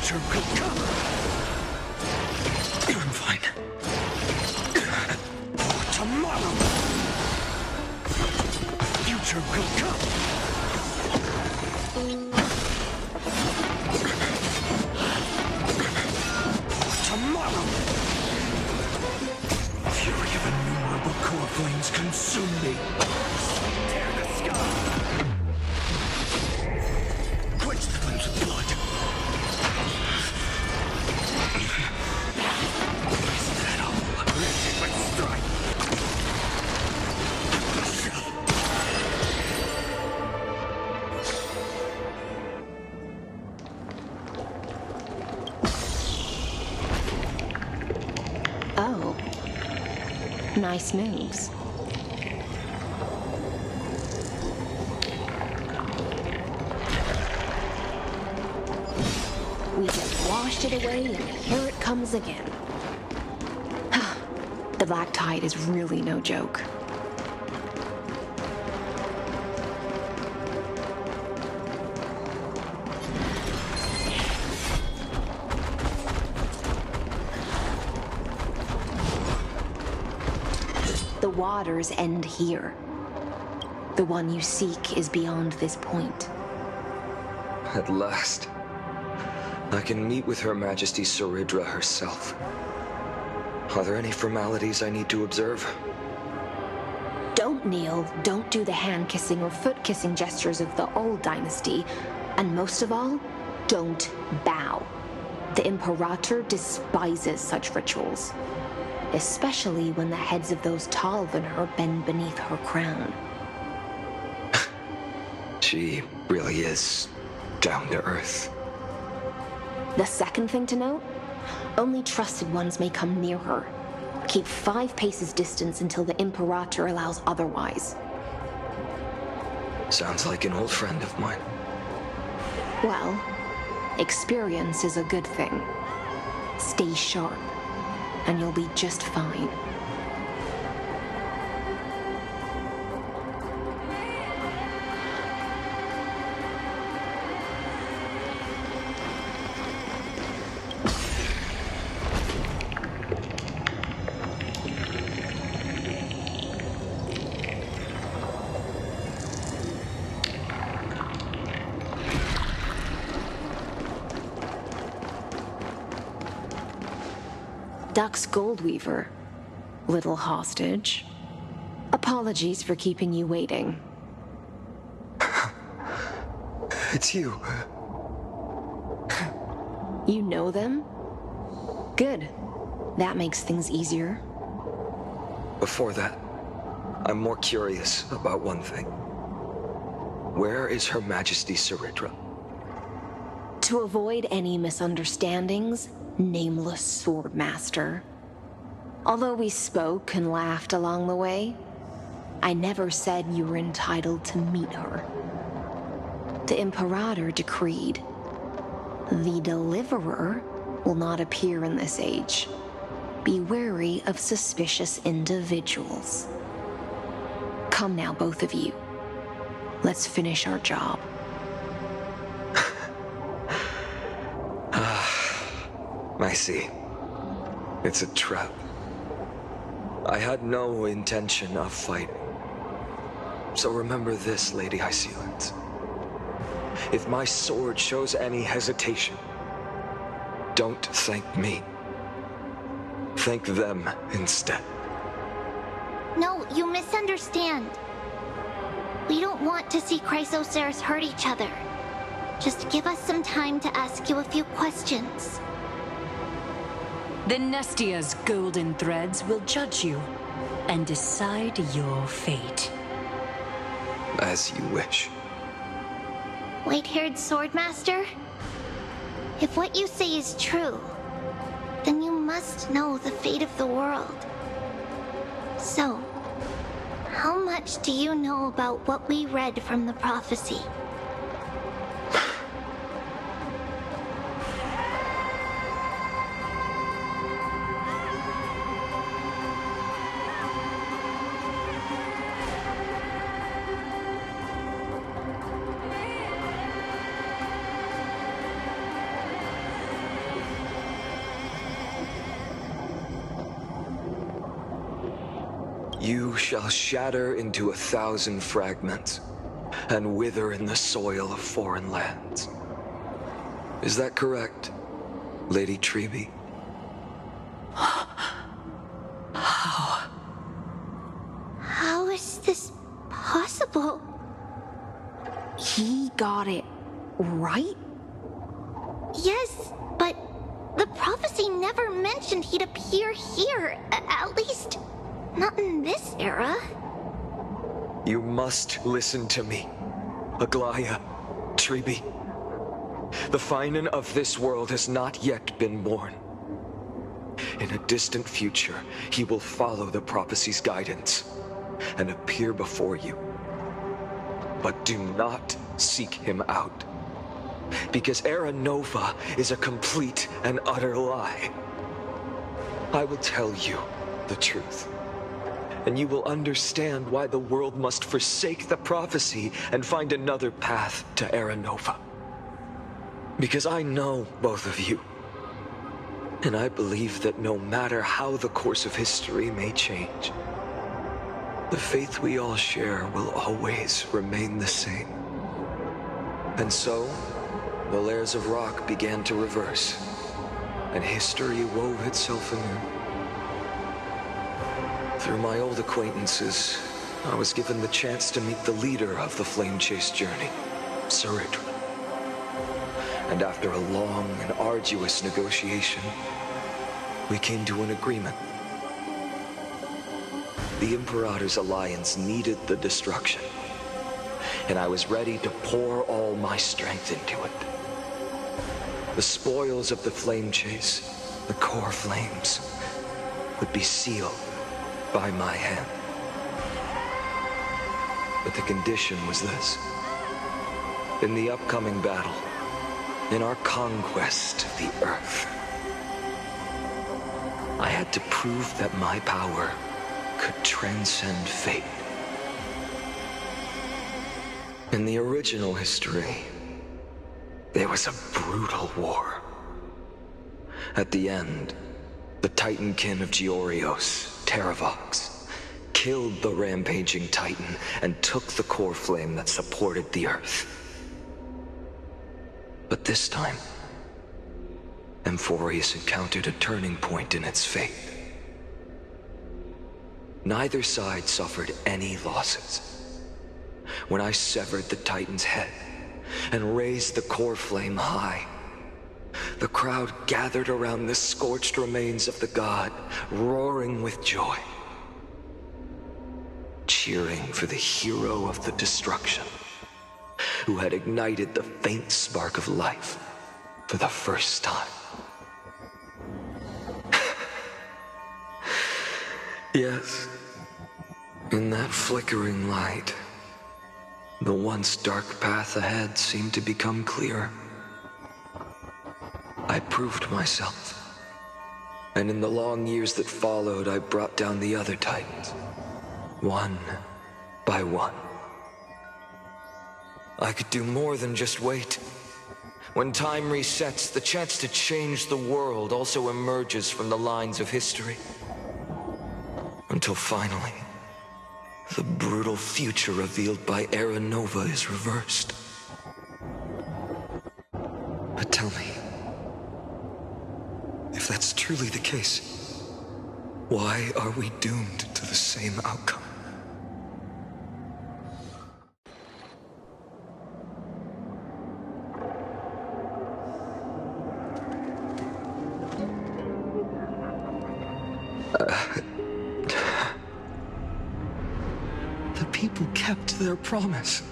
future could come. I'm fine. Tomorrow, future could come. Tomorrow, fury of innumerable core flames consume me. Tear the sky. Quench the flames with blood. Isn't that all? Uplifted with strife. Oh. Nice moves. We just washed it away, and here it comes again. The black tide is really no joke. The waters end here. The one you seek is beyond this point. At last, I can meet with Her Majesty Saridra herself. Are there any formalities I need to observe? Don't kneel, don't do the hand-kissing or foot-kissing gestures of the old dynasty, and most of all, don't bow. The Imperator despises such rituals, especially when the heads of those taller than her bend beneath her crown. She really is down to earth. The second thing to note, only trusted ones may come near her. Keep 5 paces distance until the Imperator allows otherwise. Sounds like an old friend of mine. Well, experience is a good thing. Stay sharp, and you'll be just fine. Duck's Goldweaver, little hostage. Apologies for keeping you waiting. It's you. You know them? Good. That makes things easier. Before that, I'm more curious about one thing. Where is Her Majesty Saridra? To avoid any misunderstandings, nameless swordmaster. Although we spoke and laughed along the way, I never said you were entitled to meet her. The Imperator decreed, the Deliverer will not appear in this age. Be wary of suspicious individuals. Come now, both of you. Let's finish our job. I see. It's a trap. I had no intention of fighting. So remember this, Lady Hysealant. If my sword shows any hesitation, don't thank me. Thank them instead. No, you misunderstand. We don't want to see Chrysoceres hurt each other. Just give us some time to ask you a few questions. The Nestia's golden threads will judge you and decide your fate. As you wish. White-haired swordmaster? If what you say is true, then you must know the fate of the world. So, how much do you know about what we read from the prophecy? You shall shatter into 1,000 fragments and wither in the soil of foreign lands. Is that correct, Lady Treby? How is this possible? He got it right? Yes, but the prophecy never mentioned he'd appear here. At least, not in this era. You must listen to me, Aglaya, Treby. The Finan of this world has not yet been born. In a distant future, he will follow the prophecy's guidance and appear before you. But do not seek him out, because Era Nova is a complete and utter lie. I will tell you the truth, and you will understand why the world must forsake the prophecy and find another path to Era Nova. Because I know both of you, and I believe that no matter how the course of history may change, the faith we all share will always remain the same. And so, the layers of rock began to reverse, and history wove itself anew. Through my old acquaintances, I was given the chance to meet the leader of the Flame Chase journey, Saridra. And after a long and arduous negotiation, we came to an agreement. The Imperator's alliance needed the destruction, and I was ready to pour all my strength into it. The spoils of the Flame Chase, the core flames, would be sealed by my hand. But the condition was this. In the upcoming battle, in our conquest of the Earth, I had to prove that my power could transcend fate. In the original history, there was a brutal war. At the end, the Titankin of Georios, Terravox, killed the rampaging Titan and took the core flame that supported the Earth. But this time, Amphorius encountered a turning point in its fate. Neither side suffered any losses. When I severed the Titan's head and raised the core flame high, the crowd gathered around the scorched remains of the god, roaring with joy, cheering for the hero of the destruction, who had ignited the faint spark of life for the first time. Yes, in that flickering light, the once dark path ahead seemed to become clear. I proved myself, and in the long years that followed, I brought down the other Titans, one by one. I could do more than just wait. When time resets, the chance to change the world also emerges from the lines of history. Until finally, the brutal future revealed by Era Nova is reversed. But tell me, if that's truly the case, why are we doomed to the same outcome? The people kept their promise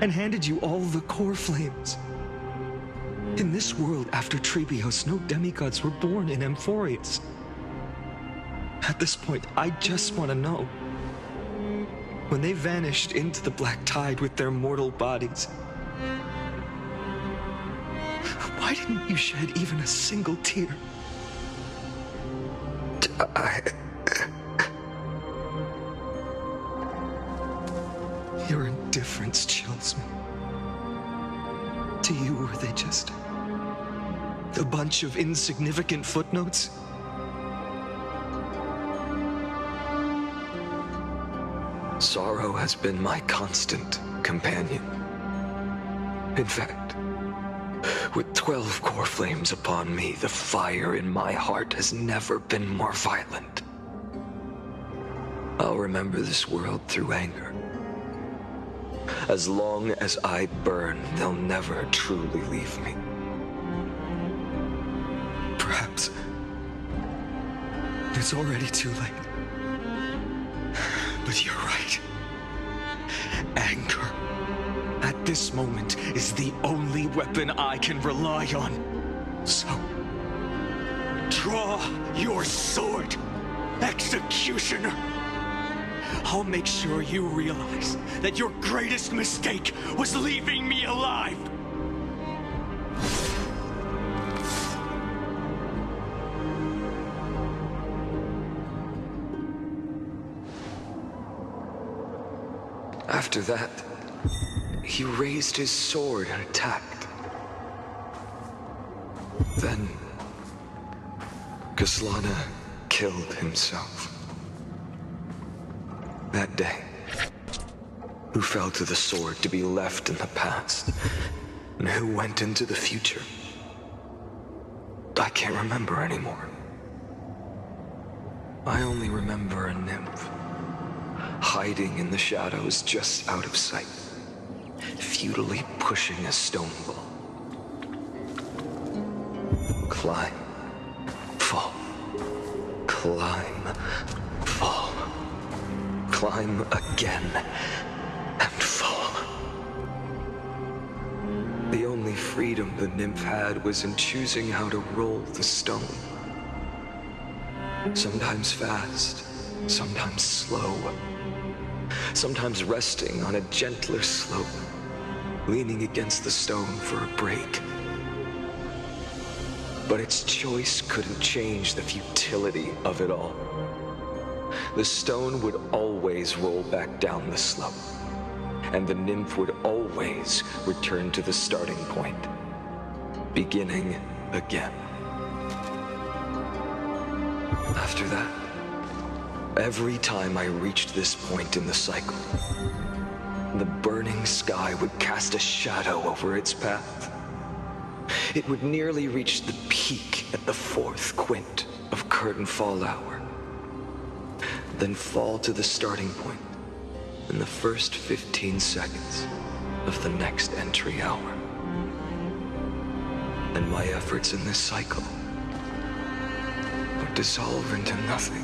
and handed you all the core flames. In this world after Trebios, no demigods were born in Amphorius. At this point, I just want to know. When they vanished into the black tide with their mortal bodies, why didn't you shed even a single tear? Your indifference chills me. To you, were they just a bunch of insignificant footnotes? Sorrow has been my constant companion. In fact, with 12 core flames upon me, the fire in my heart has never been more violent. I'll remember this world through anger. As long as I burn, they'll never truly leave me. Perhaps it's already too late. But you're right. Anger, at this moment, is the only weapon I can rely on. So, draw your sword, Executioner. I'll make sure you realize that your greatest mistake was leaving me alive. After that, he raised his sword and attacked. Then, Kaslana killed himself. That day, who fell to the sword to be left in the past, and who went into the future, I can't remember anymore. I only remember a nymph, hiding in the shadows just out of sight, futilely pushing a stone ball. Climb, fall, climb, fall. Climb again, and fall. The only freedom the nymph had was in choosing how to roll the stone. Sometimes fast, sometimes slow. Sometimes resting on a gentler slope, leaning against the stone for a break. But its choice couldn't change the futility of it all. The stone would always roll back down the slope, and the nymph would always return to the starting point, beginning again. After that, every time I reached this point in the cycle, the burning sky would cast a shadow over its path. It would nearly reach the peak at the 4th quint of curtain fall hour, then fall to the starting point in the first 15 seconds of the next entry hour. And my efforts in this cycle would dissolve into nothing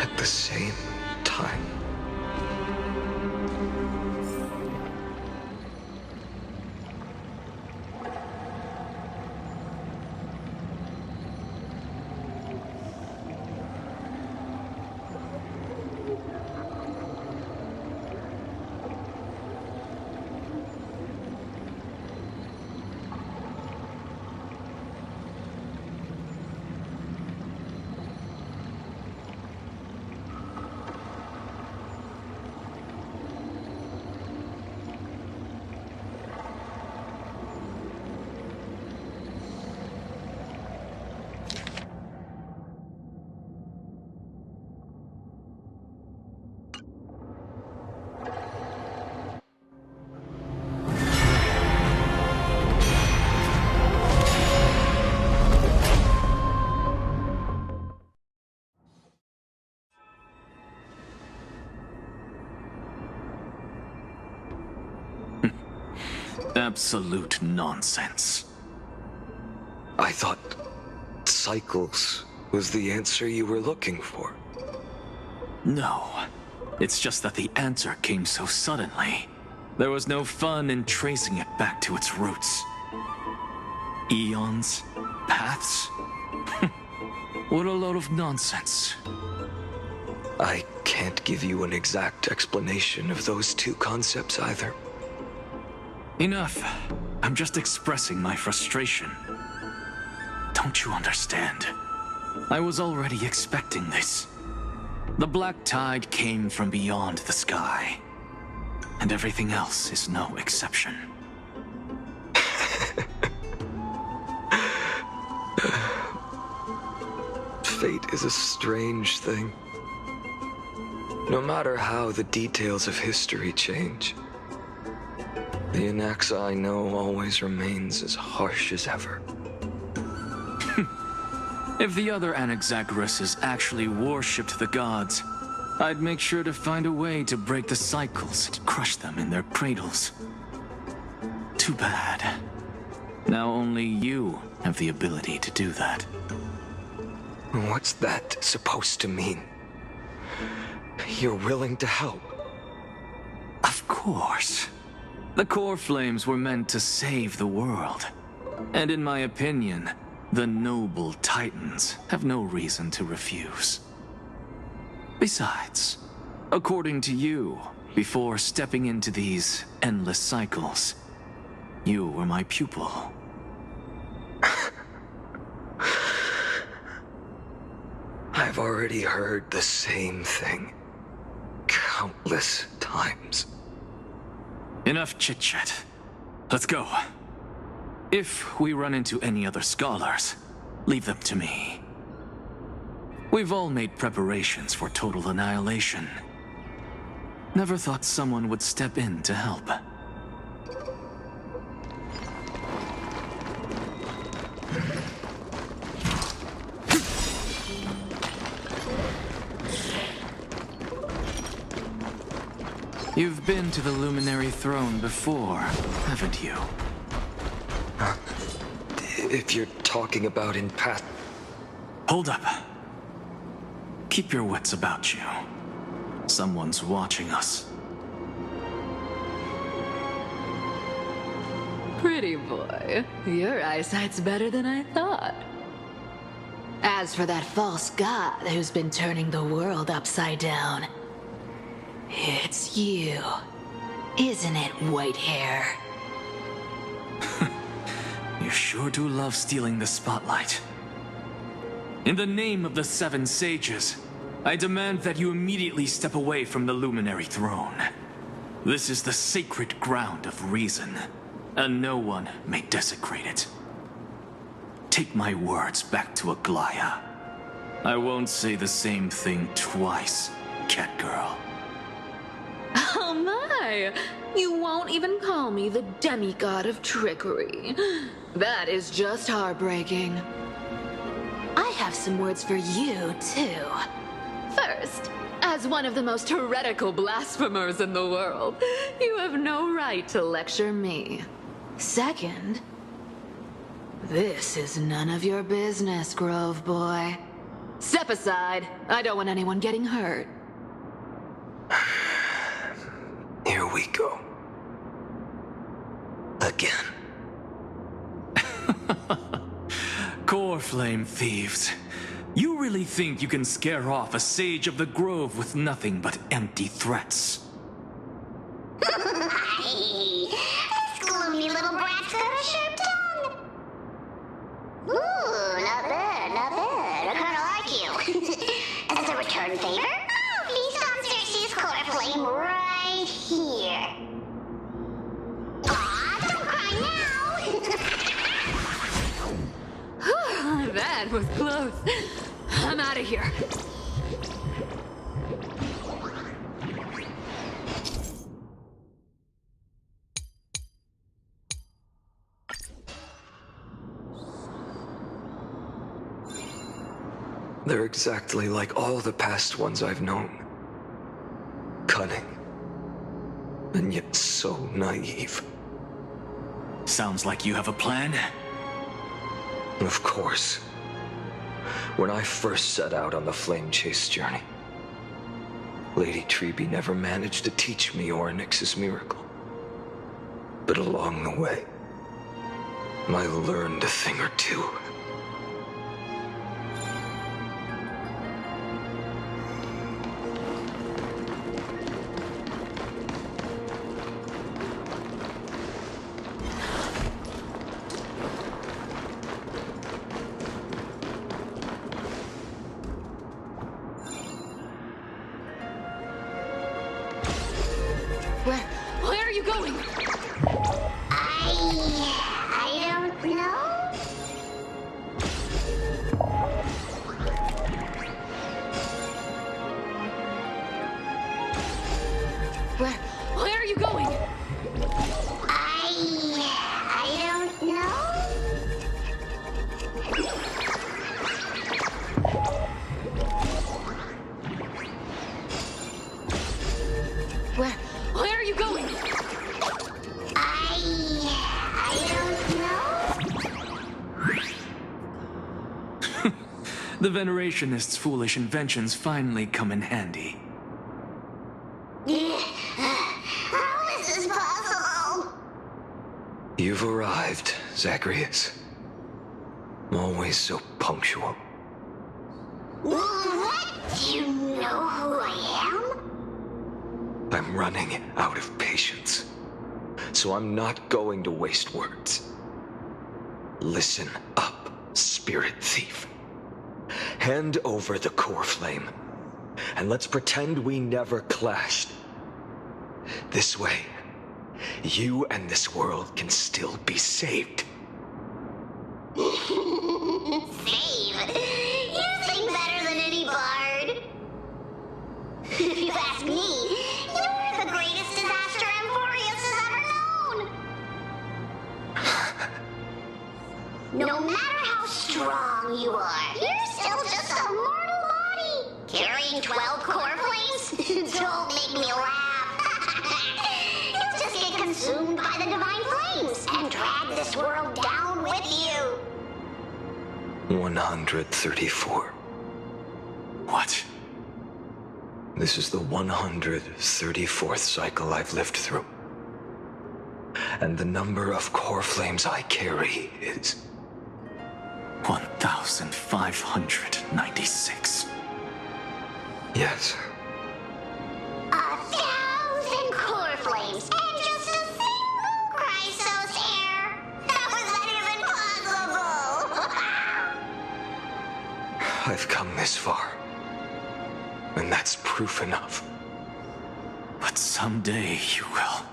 at the same time. Absolute nonsense. I thought cycles was the answer you were looking for. No. It's just that the answer came so suddenly. There was no fun in tracing it back to its roots. Eons? Paths? What a load of nonsense. I can't give you an exact explanation of those two concepts either. Enough. I'm just expressing my frustration. Don't you understand? I was already expecting this. The black tide came from beyond the sky. And everything else is no exception. Fate is a strange thing. No matter how the details of history change, the Anaxa I know always remains as harsh as ever. If the other Anaxagoras actually worshipped the gods, I'd make sure to find a way to break the cycles and crush them in their cradles. Too bad. Now only you have the ability to do that. What's that supposed to mean? You're willing to help? Of course. The core flames were meant to save the world. And in my opinion, the noble Titans have no reason to refuse. Besides, according to you, before stepping into these endless cycles, you were my pupil. I've already heard the same thing countless times. Enough chit-chat. Let's go. If we run into any other scholars, leave them to me. We've all made preparations for total annihilation. Never thought someone would step in to help. You've been to the Luminary Throne before, haven't you? If you're talking about in past... Hold up. Keep your wits about you. Someone's watching us. Pretty boy, your eyesight's better than I thought. As for that false god who's been turning the world upside down, it's you, isn't it, white hair? You sure do love stealing the spotlight. In the name of the Seven Sages, I demand that you immediately step away from the Luminary Throne. This is the sacred ground of reason, and no one may desecrate it. Take my words back to Aglaya. I won't say the same thing twice, Catgirl. Oh my! You won't even call me the demigod of trickery. That is just heartbreaking. I have some words for you, too. First, as one of the most heretical blasphemers in the world, you have no right to lecture me. Second, this is none of your business, Grove Boy. Step aside. I don't want anyone getting hurt. Here we go. Again. Core Flame thieves. You really think you can scare off a sage of the Grove with nothing but empty threats? This gloomy little brat's got a sharp tongue. Ooh, not bad, not bad. I kinda like you. As a return favor, feast on Circe's core flame right here. Aw, don't cry now. That was close. I'm out of here. They're exactly like all the past ones I've known. Cunning. And yet so naive. Sounds like you have a plan. Of course. When I first set out on the flame chase journey, Lady Treby never managed to teach me Orynyx's miracle. But along the way, I learned a thing or two. Where are you going? I don't know. The Venerationists' foolish inventions finally come in handy. How is this possible? You've arrived, Zacharias. Always so punctual. What? Do you know who I am? I'm running out of patience, so I'm not going to waste words. Listen up, Spirit Thief. Hand over the core flame, and let's pretend we never clashed. This way, you and this world can still be saved. Save? You think better than any bard. If you ask me, you're the greatest disaster Emporius has ever known. No matter how strong you are, you're still just a mortal body. Carrying 12 core flames? Don't make me laugh. You'll just get consumed by the divine flames and drag this world down with you. 134. What? This is the 134th cycle I've lived through. And the number of core flames I carry is 1,596. Yes. 1,000 core flames and just a single Chrysos heir. How is that even possible? I've come this far. And that's proof enough. But someday you will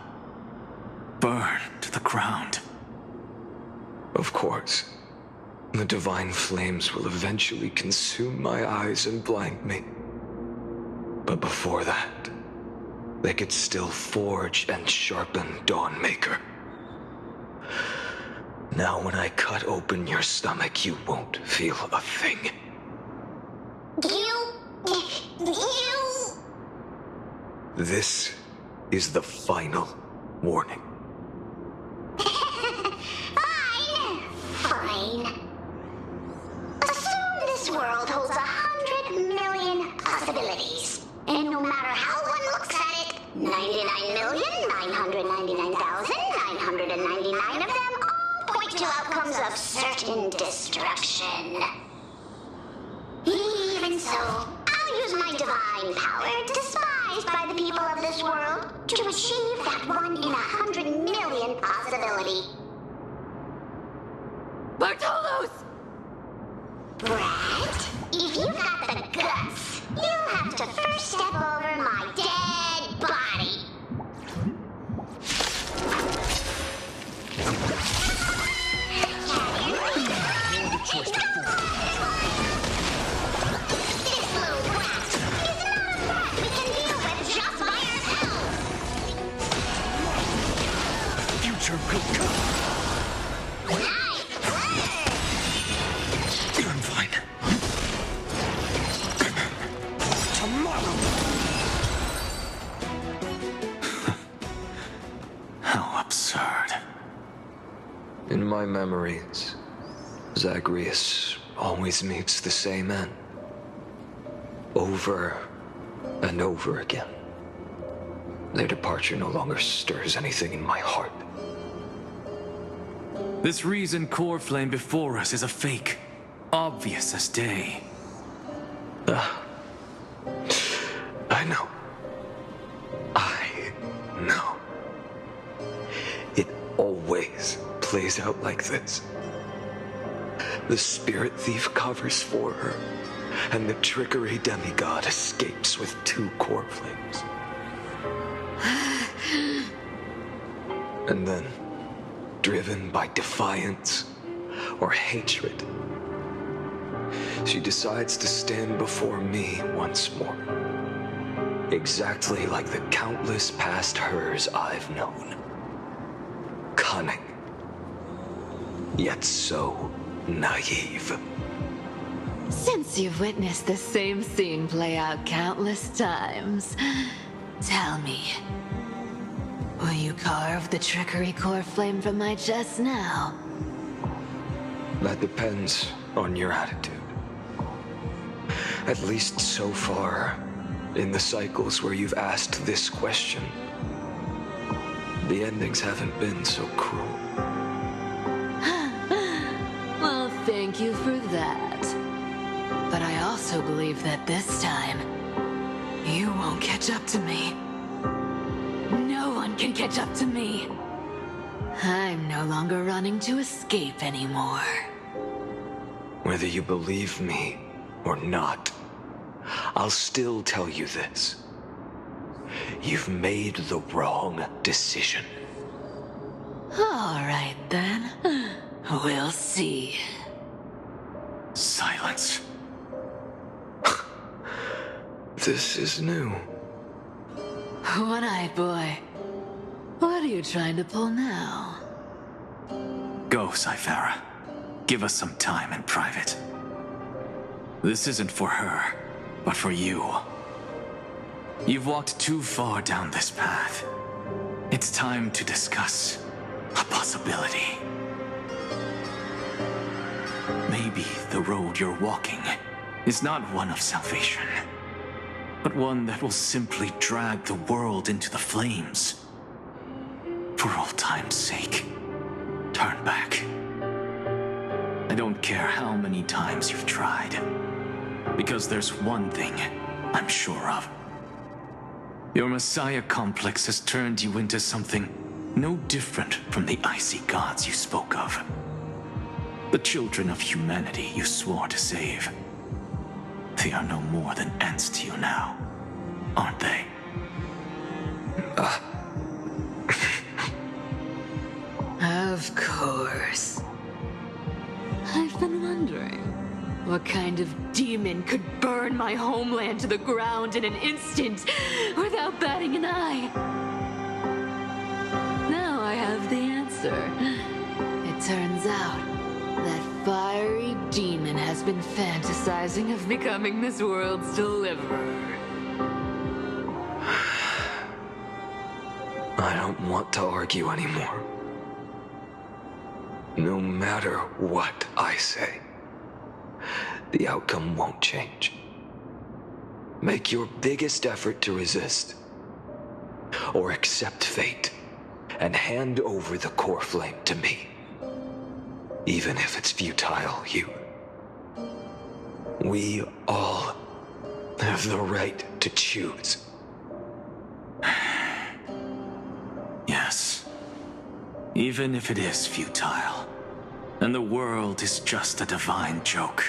burn to the ground. Of course. The divine flames will eventually consume my eyes and blind me. But before that, they could still forge and sharpen Dawnmaker. Now when I cut open your stomach, you won't feel a thing. You... This is the final warning. Fine. Assume this world holds 100 million possibilities. And no matter how one looks at it, 99,999,999 of them all point to outcomes of certain destruction. Even so, I'll use my divine power, despised by the people of this world, to achieve that 1 in 100 million possibility. Bartolos! Brett, if you've got the guts, you'll have to first step over my dead body. This little brat is not a threat we can deal with just by ourselves. Future will come. Nice work! I'm fine. Tomorrow. How absurd. In my memories, Zagreus always meets the same end. Over and over again. Their departure no longer stirs anything in my heart. This reason core flame before us is a fake. Obvious as day. I know. I know. It always plays out like this. The Spirit Thief covers for her, and the Trickery Demigod escapes with 2 core flames. And then, driven by defiance or hatred, she decides to stand before me once more. Exactly like the countless past hers I've known. Cunning. Yet so naive. Since you've witnessed the same scene play out countless times, tell me, will you carve the trickery core flame from my chest now? That depends on your attitude. At least so far, in the cycles where you've asked this question, the endings haven't been so cruel. Well, thank you for that. But I also believe that this time, you won't catch up to me. No one can catch up to me. I'm no longer running to escape anymore. Whether you believe me or not, I'll still tell you this. You've made the wrong decision. All right, then. We'll see. Silence. This is new. One-eyed boy. What are you trying to pull now? Go, Cyphera. Give us some time in private. This isn't for her, but for you. You've walked too far down this path. It's time to discuss a possibility. Maybe the road you're walking is not one of salvation, but one that will simply drag the world into the flames. For old time's sake, turn back. I don't care how many times you've tried, because there's one thing I'm sure of. Your Messiah complex has turned you into something no different from the icy gods you spoke of. The children of humanity you swore to save. They are no more than ants to you now, aren't they? Of course. I've been wondering, what kind of demon could burn my homeland to the ground in an instant without batting an eye? Now I have the answer. It turns out that fiery demon has been fantasizing of becoming this world's deliverer. I don't want to argue anymore. No matter what I say, the outcome won't change. Make your biggest effort to resist, or accept fate, and hand over the core flame to me. Even if it's futile, we all have the right to choose. Yes. Even if it is futile, and the world is just a divine joke.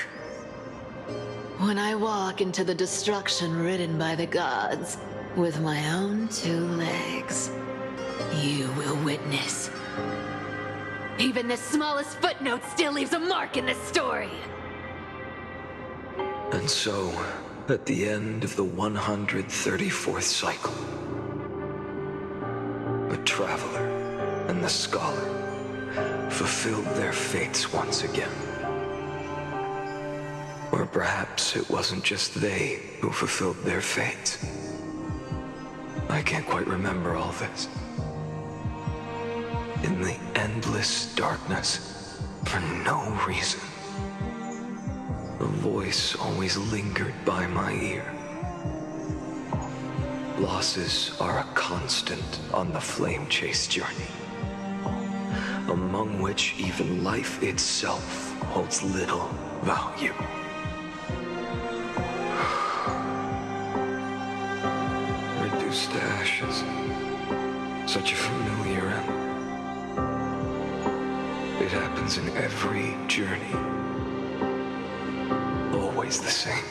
When I walk into the destruction ridden by the gods, with my own 2 legs, you will witness. Even the smallest footnote still leaves a mark in this story. And so, at the end of the 134th cycle, the traveler and the scholar fulfilled their fates once again. Or perhaps it wasn't just they who fulfilled their fates. I can't quite remember all this. In the endless darkness, for no reason, a voice always lingered by my ear. Losses are a constant on the flame chase journey, among which even life itself holds little value. Reduced to ashes, such a familiar end. It happens in every journey, always the same.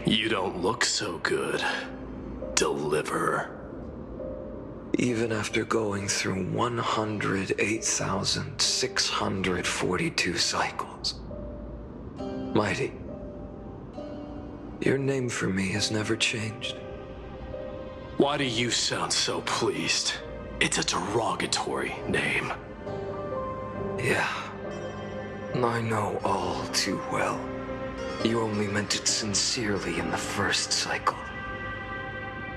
You don't look so good, Deliverer. Even after going through 108,642 cycles. Mighty, your name for me has never changed. Why do you sound so pleased? It's a derogatory name. Yeah, I know all too well. You only meant it sincerely in the first cycle.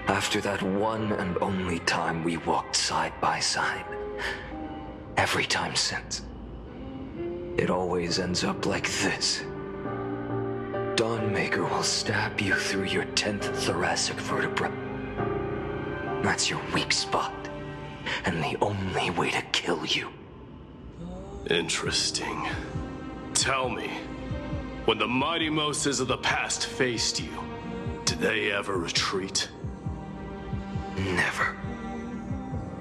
After that one and only time we walked side by side. Every time since. It always ends up like this. Dawnmaker will stab you through your 10th thoracic vertebra. That's your weak spot, and the only way to kill you. Interesting. Tell me, when the mighty Moses of the past faced you, did they ever retreat? Never.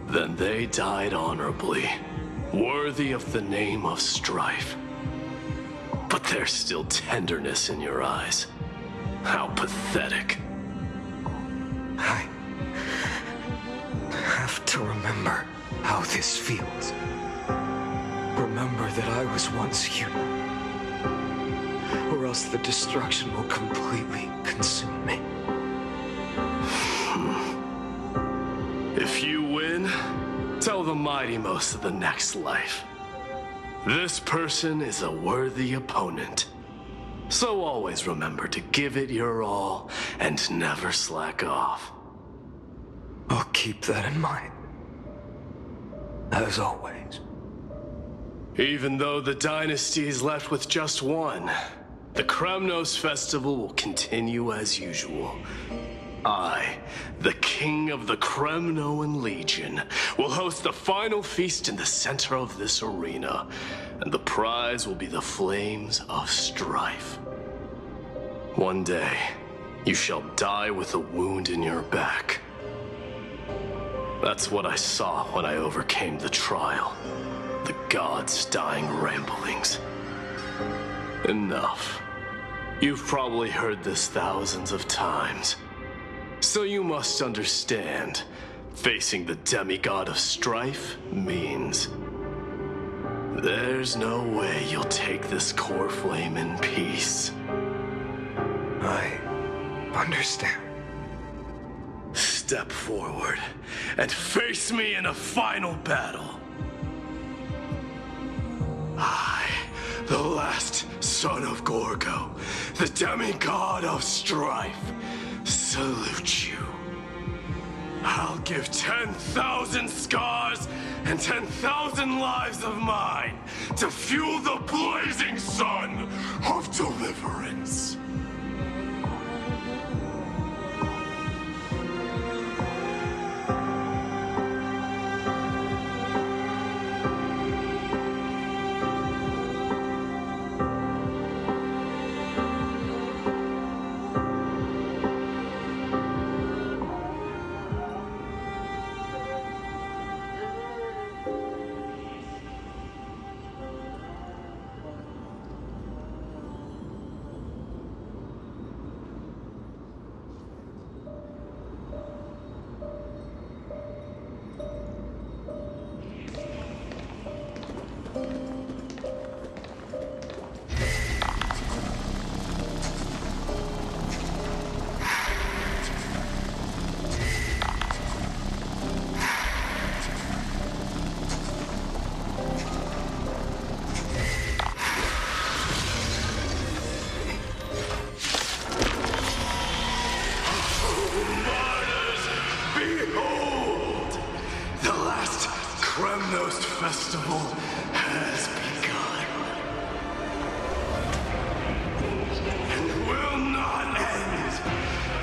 Then they died honorably, worthy of the name of strife. But there's still tenderness in your eyes. How pathetic. I have to remember how this feels. Remember that I was once human. Or else the destruction will completely consume me. If you win, tell the mighty most of the next life. This person is a worthy opponent. So always remember to give it your all and never slack off. I'll keep that in mind. As always. Even though the dynasty is left with just one, the Kremnos festival will continue as usual. I, the king of the Kremnoan Legion, will host the final feast in the center of this arena, and the prize will be the flames of strife. One day, you shall die with a wound in your back. That's what I saw when I overcame the trial. The gods' dying ramblings. Enough. You've probably heard this thousands of times. So you must understand, facing the demigod of strife means there's no way you'll take this core flame in peace. I understand. Step forward and face me in a final battle. I, the last son of Gorgo, the demigod of strife, salute you. I'll give 10,000 scars and 10,000 lives of mine to fuel the blazing sun of deliverance. Kremnos festival has begun. And will not end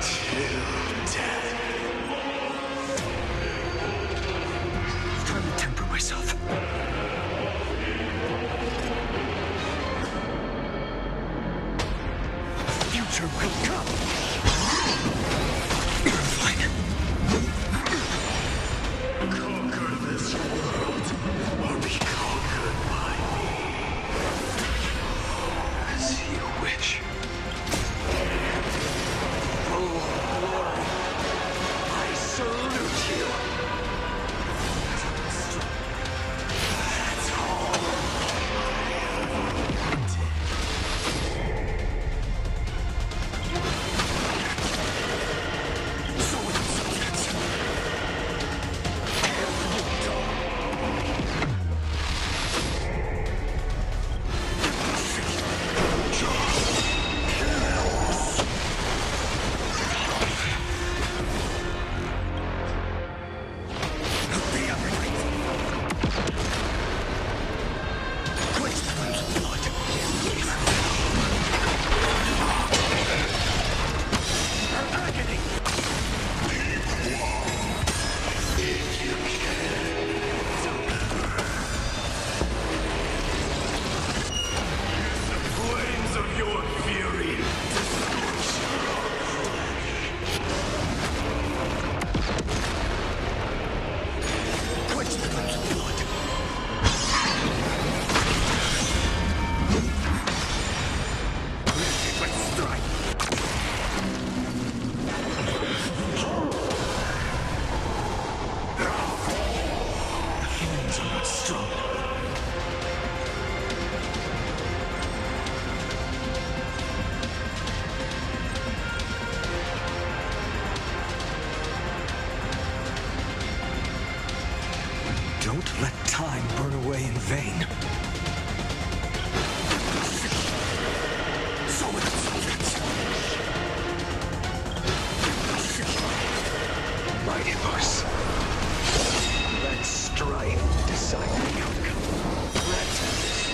till death. I'm trying to temper myself. Future will come. Fine. Conquer this world or be conquered by time burn away in vain. Mighty horse. Let strife decide the outcome. Let this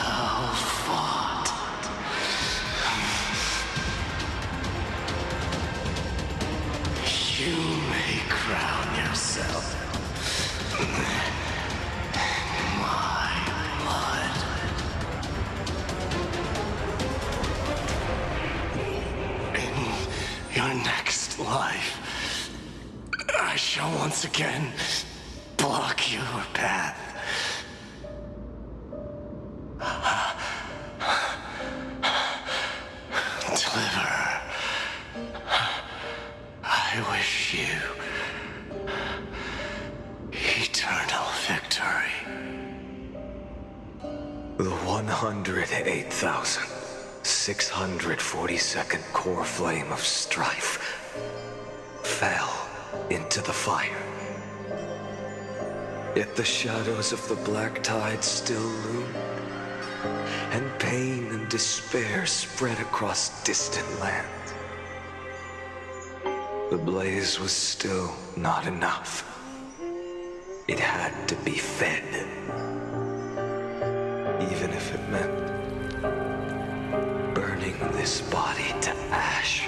Well fought. You may crown yourself my blood. In your next life, I shall once again block your path. Deliverer, I wish you eternal victory. The 108,642nd core flame of strife fell into the fire. Yet the shadows of the black tide still loomed, and pain and despair spread across distant lands. The blaze was still not enough. It had to be fed, even if it meant burning this body to ash.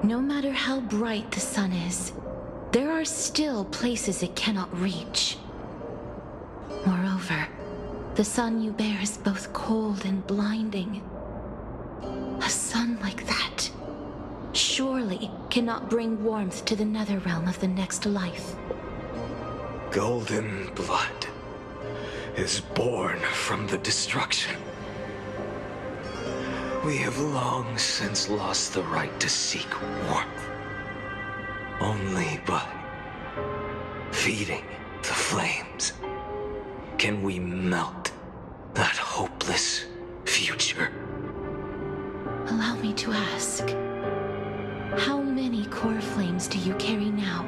No matter how bright the sun is, there are still places it cannot reach. Moreover, the sun you bear is both cold and blinding. A sun like that surely cannot bring warmth to the nether realm of the next life. Golden blood is born from the destruction. We have long since lost the right to seek warmth. Only by feeding the flames can we melt that hopeless future. Allow me to ask, how many core flames do you carry now?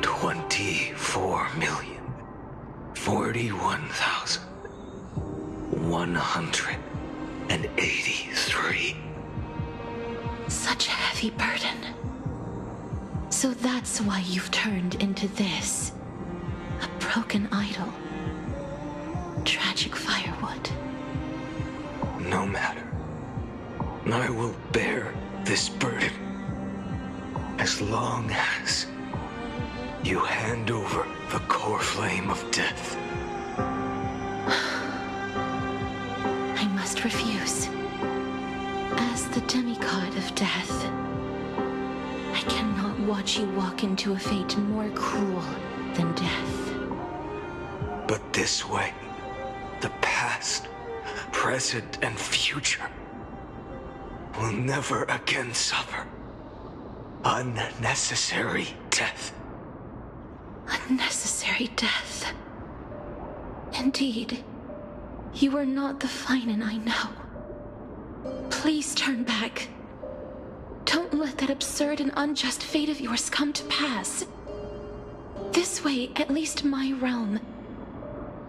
24,041,183. Such a heavy burden. So that's why you've turned into this. A broken idol. Tragic firewood. No matter. I will bear this burden as long as you hand over the core flame of death. I must refuse. As the demigod of death, I cannot watch you walk into a fate more cruel than death. But this way, the past, present, and future will never again suffer unnecessary death. Unnecessary death. Indeed, you are not the Finan I know. Please turn back. Don't let that absurd and unjust fate of yours come to pass. This way, at least my realm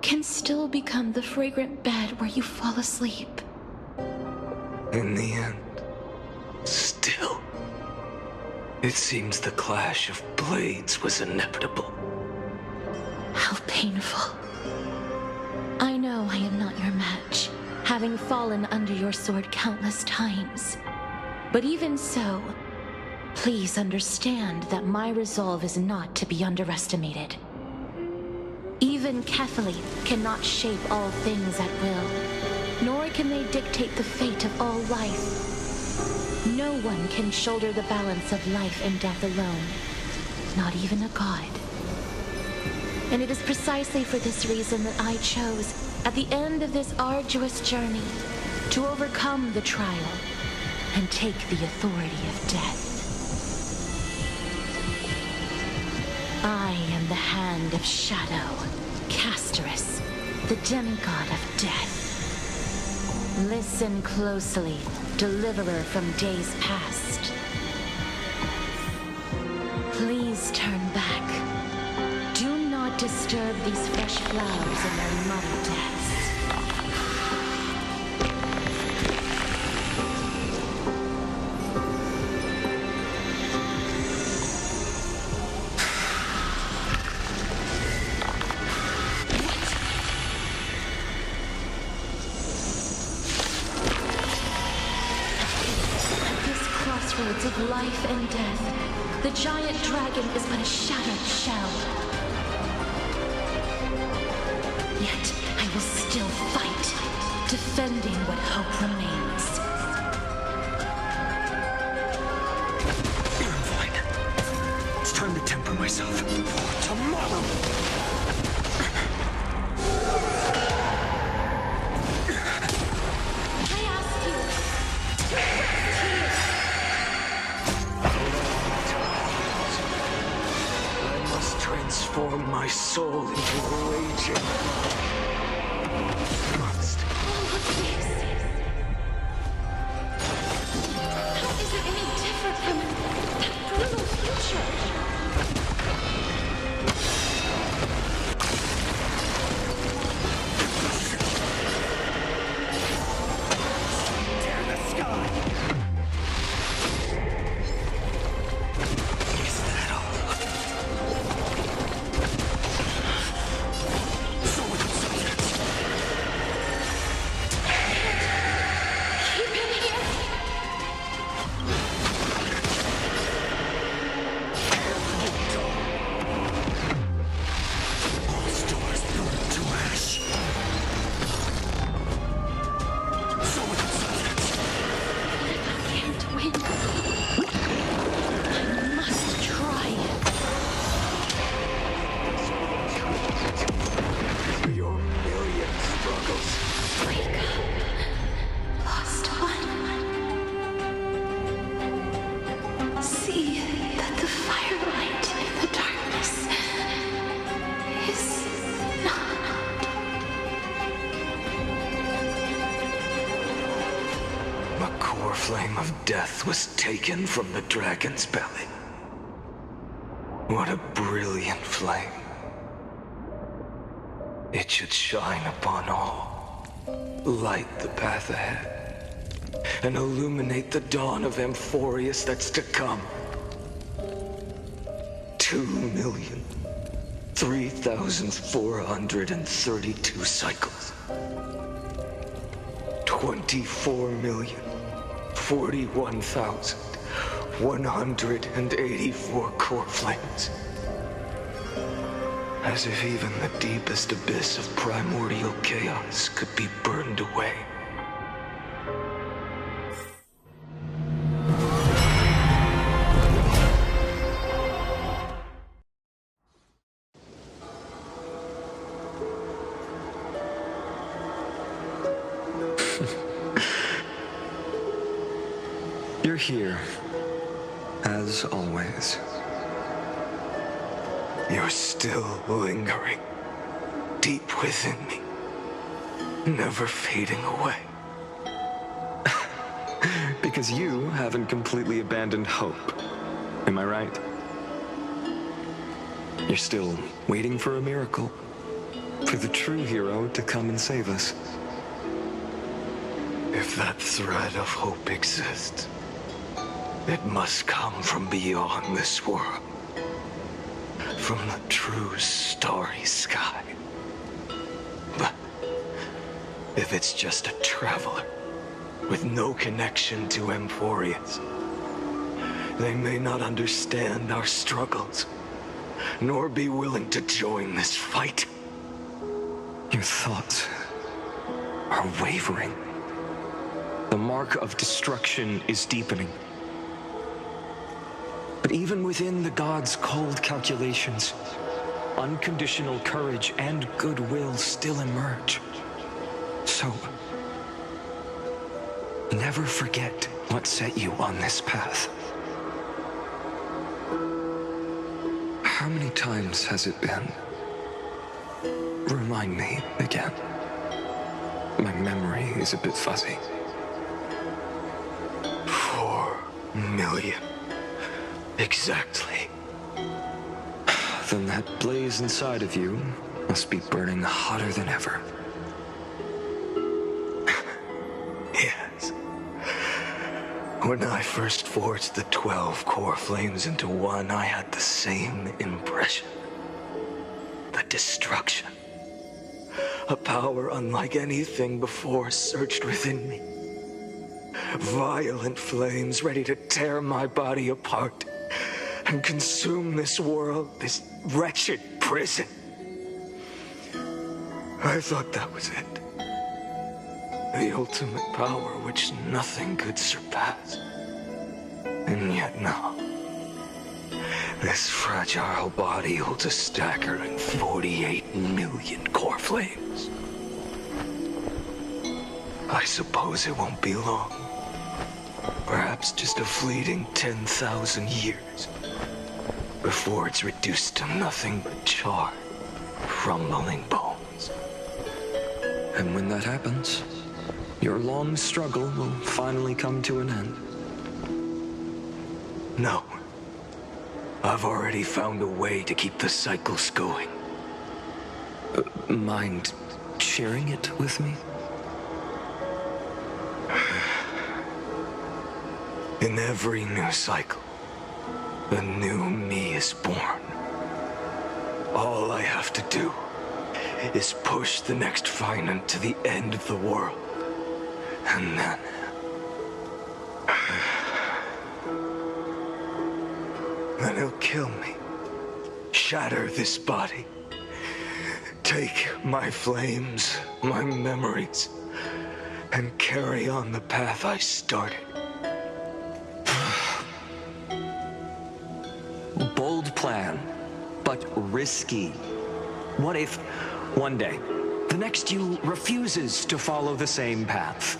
can still become the fragrant bed where you fall asleep. In the end, still, it seems the clash of blades was inevitable. How painful. I know I am not your match, having fallen under your sword countless times. But even so, please understand that my resolve is not to be underestimated. Even Kethali cannot shape all things at will, nor can they dictate the fate of all life. No one can shoulder the balance of life and death alone, not even a god. And it is precisely for this reason that I chose, at the end of this arduous journey, to overcome the trial and take the authority of death. I am the Hand of Shadow, Casterus, the demigod of death. Listen closely, deliverer from days past. Please turn back. Do not disturb these fresh flowers in their muddy deaths. Of life and death, the giant dragon is but a shattered shell. Yet I will still fight, defending what hope remains. I'm fine. It's time to temper myself for tomorrow. Transform my soul into a raging monster. How is it any different from that brutal future? Death was taken from the dragon's belly. What a brilliant flame. It should shine upon all, light the path ahead, and illuminate the dawn of Amphorius that's to come. 2,003,432 cycles. 24,041,184 core flames. As if even the deepest abyss of primordial chaos could be burned away. You're here, as always. You're still lingering, deep within me, never fading away. Because you haven't completely abandoned hope. Am I right? You're still waiting for a miracle, for the true hero to come and save us. If that thread of hope exists, it must come from beyond this world. From the true starry sky. But if it's just a traveler with no connection to Amphorius, they may not understand our struggles, nor be willing to join this fight. Your thoughts are wavering. The mark of destruction is deepening. But even within the gods' cold calculations, unconditional courage and goodwill still emerge. So, Never forget what set you on this path. How many times has it been? Remind me again. My memory is a bit fuzzy. 4 million. Exactly. Then that blaze inside of you must be burning hotter than ever. Yes. When I first forged the 12 core flames into one, I had the same impression. The destruction. A power unlike anything before surged within me. Violent flames ready to tear my body apart and consume this world, this wretched prison. I thought that was it. The ultimate power which nothing could surpass. And yet now, this fragile body holds a staggering 48 million core flames. I suppose it won't be long. Perhaps just a fleeting 10,000 years before it's reduced to nothing but charred, crumbling bones. And when that happens, your long struggle will finally come to an end. No. I've already found a way to keep the cycles going. Mind sharing it with me? In every new cycle, a new me is born. All I have to do is push the next finite to the end of the world. And then... then he'll kill me. Shatter this body. Take my flames, my memories, and carry on the path I started. Bold plan, but risky. What if, one day, the next you refuses to follow the same path?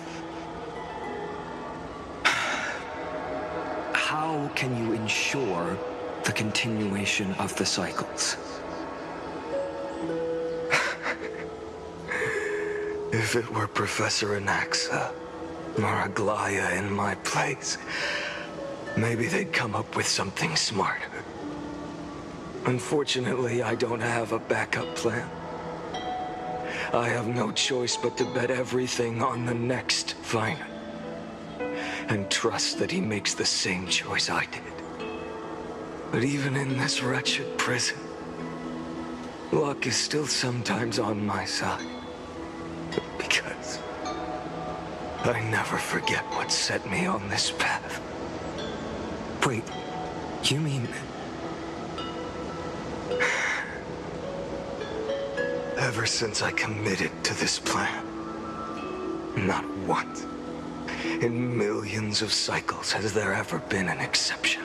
How can you ensure the continuation of the cycles? If it were Professor Anaxa or Aglaya in my place, maybe they'd come up with something smarter. Unfortunately, I don't have a backup plan. I have no choice but to bet everything on the next finite. And trust that he makes the same choice I did. But even in this wretched prison, luck is still sometimes on my side. Because I never forget what set me on this path. Wait, you mean... Ever since I committed to this plan, not once in millions of cycles has there ever been an exception.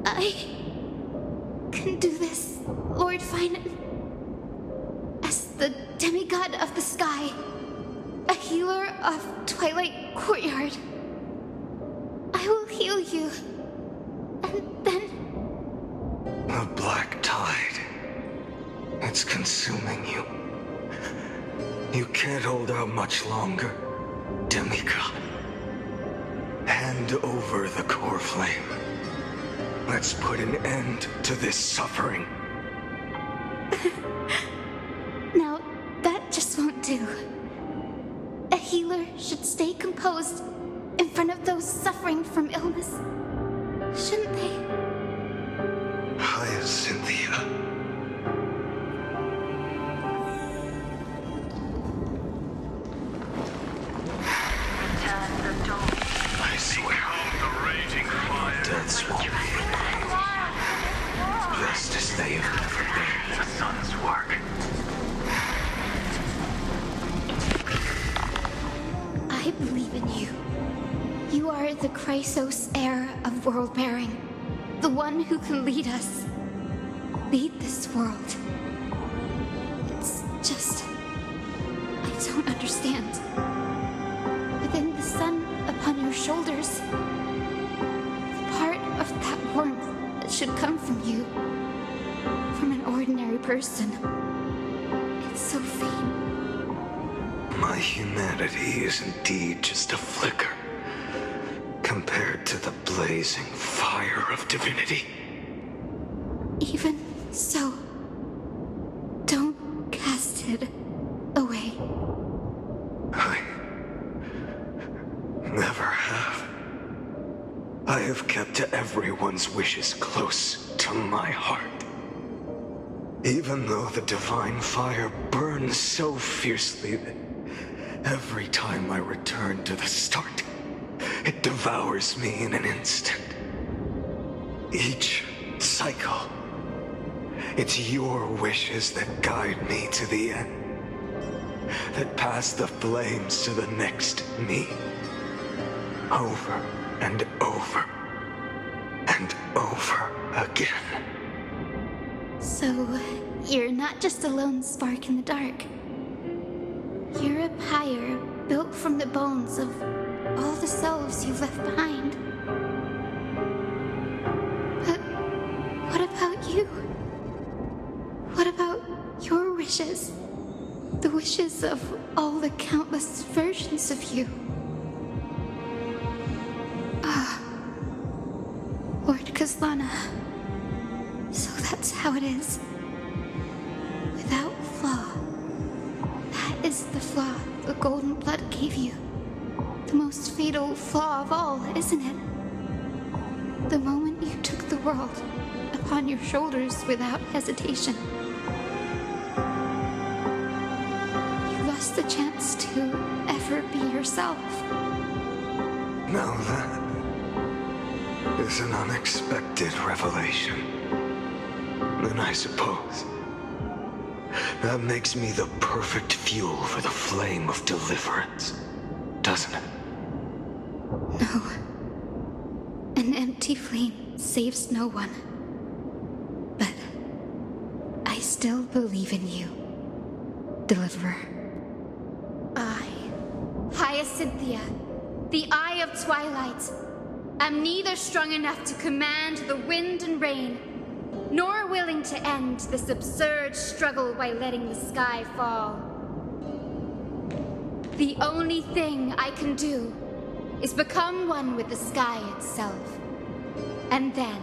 I can do this, Lord Finite. As the demigod of the sky, a healer of Twilight Courtyard, I will heal you, and then... The black tide. It's consuming you. You can't hold out much longer, demigod. Hand over the core flame. Let's put an end to this suffering. No, that just won't do. A healer should stay composed in front of those suffering from illness, shouldn't they? Hyacinthia. I swear, deaths won't be just as they have never been. The sun's work. I believe in you. the Chrysos heir of world-bearing. The one who can lead us. Lead this world. It's just... I don't understand. Within the sun upon your shoulders, the part of that warmth that should come from you, from an ordinary person, it's so faint. My humanity is indeed just a flicker compared to the blazing fire of divinity. Even so, don't cast it away. I never have. I have kept everyone's wishes close to my heart. Even though the divine fire burns so fiercely that every time I return to the start, it devours me in an instant. Each cycle, it's your wishes that guide me to the end, that pass the flames to the next me, over and over and over again. So, you're not just a lone spark in the dark. You're a pyre built from the bones of all the selves you've left behind. But what about you? What about your wishes? The wishes of all the countless versions of you? Lord Kazlana. So that's how it is. Without flaw. That is the flaw the golden blood gave you. The most fatal flaw of all, isn't it? The moment you took the world upon your shoulders without hesitation. You lost the chance to ever be yourself. Now that is an unexpected revelation. Then I suppose that makes me the perfect fuel for the flame of deliverance, doesn't it? No. An empty flame saves no one. But I still believe in you, Deliverer. I, Hyacinthia, the Eye of Twilight, am neither strong enough to command the wind and rain, nor willing to end this absurd struggle by letting the sky fall. The only thing I can do is become one with the sky itself. And then,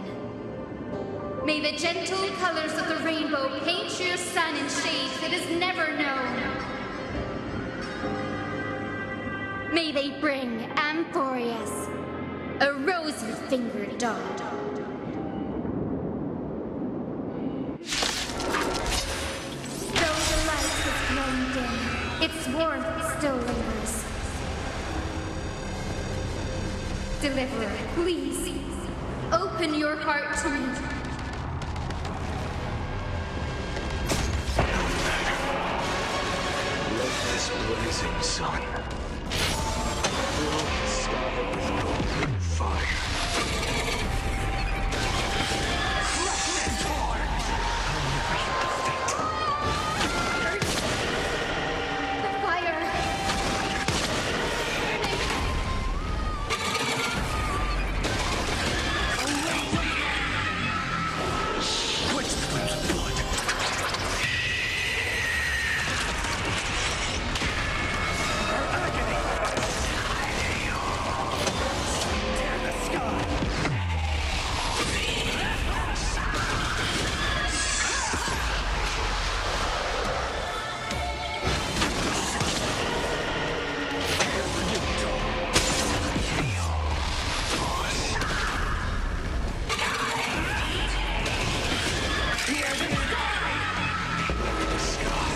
may the gentle colors of the rainbow paint your sun in shades it has never known. May they bring Amphorius a rosy-fingered dog. Though the light has grown dim, its warmth still lingers. Deliverer, please, open your heart to me. Let this blazing sun fill the sky with golden fire. The fire! Quench the flames of blood. Tear the sky. The sky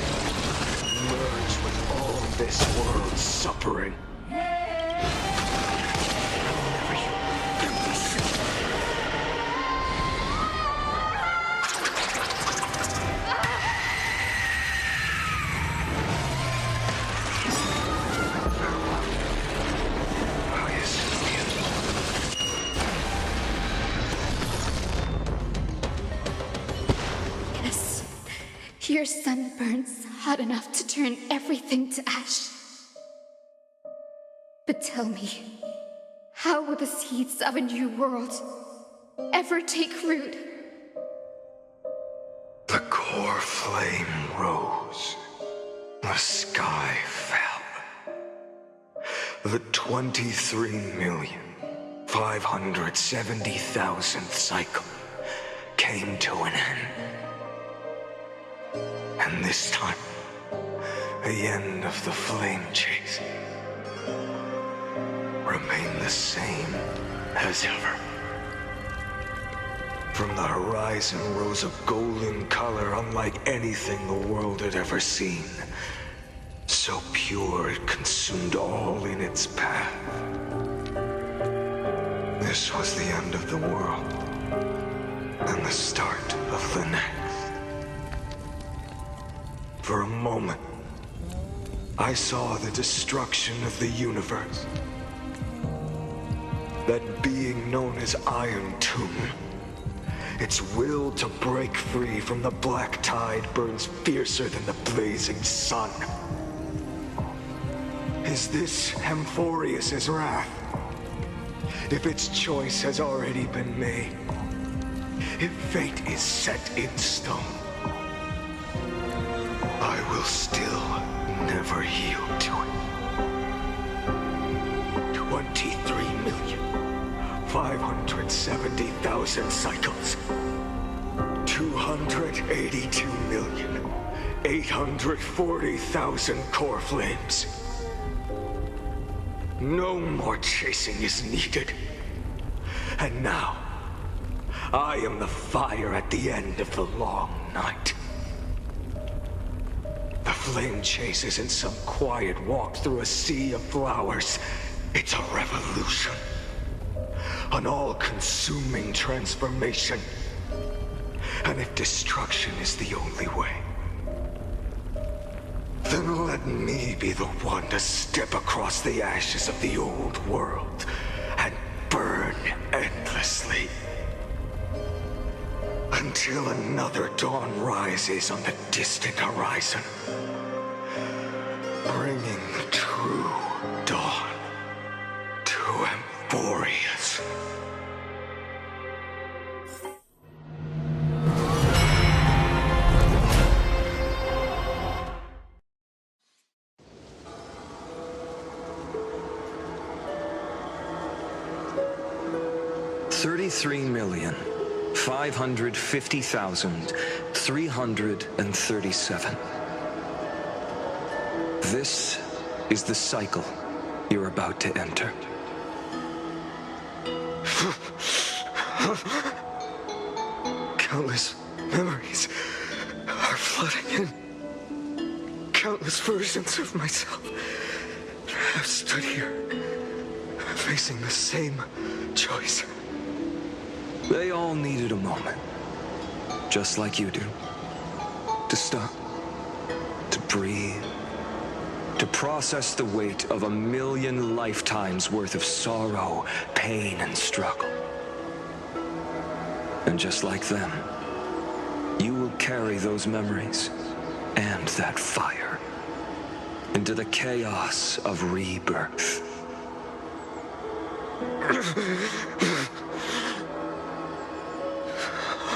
merge with all this world's suffering. Hyacinthia, Your sun burns hot enough to turn everything to ash. But tell me, how will the seeds of a new world ever take root? The core flame rose. The sky fell. The 23,570,000th cycle came to an end. And this time, the end of the flame chase remained the same as ever. From the horizon rose a golden color unlike anything the world had ever seen. So pure it consumed all in its path. This was the end of the world, and the start of the next. For a moment, I saw the destruction of the universe. That being known as Iron Tomb. Its will to break free from the black tide burns fiercer than the blazing sun. Is this Amphorius's wrath? If its choice has already been made, if fate is set in stone, I will still never yield to it. 23,570,000 cycles. 282,840,000 core flames. No more chasing is needed. And now, I am the fire at the end of the long night. The flame chase isn't some quiet walk through a sea of flowers. It's a revolution. An all-consuming transformation. And if destruction is the only way, then let me be the one to step across the ashes of the old world and burn endlessly. Until another dawn rises on the distant horizon, bringing the true dawn to Amphorius. $33,550,337. This is the cycle you're about to enter. Countless memories are flooding in. Countless versions of myself have stood here, facing the same choice. They all needed a moment, just like you do. To stop, to breathe, to process the weight of 1,000,000 lifetimes worth of sorrow, pain, and struggle. And just like them, you will carry those memories and that fire into the chaos of rebirth.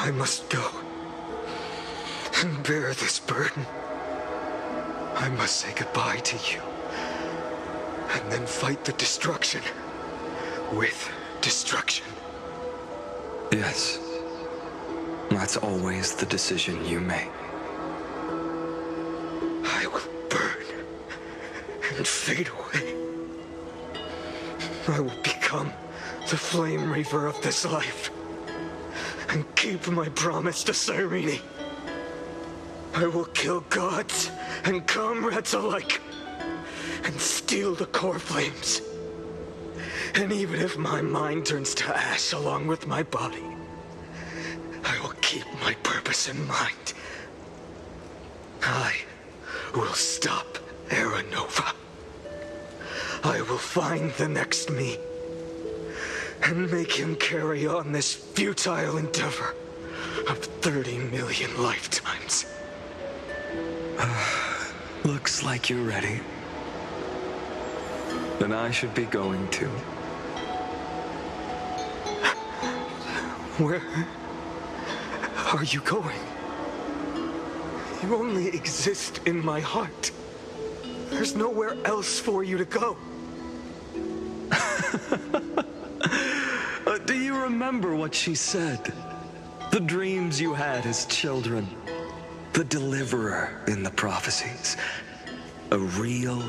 I must go and bear this burden. I must say goodbye to you, and then fight the destruction with destruction. Yes, that's always the decision you make. I will burn and fade away. I will become the flame reaver of this life and keep my promise to Cyrene. I will kill gods and comrades alike and steal the core flames. And even if my mind turns to ash along with my body, I will keep my purpose in mind. I will stop Era Nova. I will find the next me and make him carry on this futile endeavor of 30 million lifetimes. Looks like you're ready. Then I should be going too. Where are you going? You only exist in my heart. There's nowhere else for you to go. Do you remember what she said? The dreams you had as children. The deliverer in the prophecies. A real,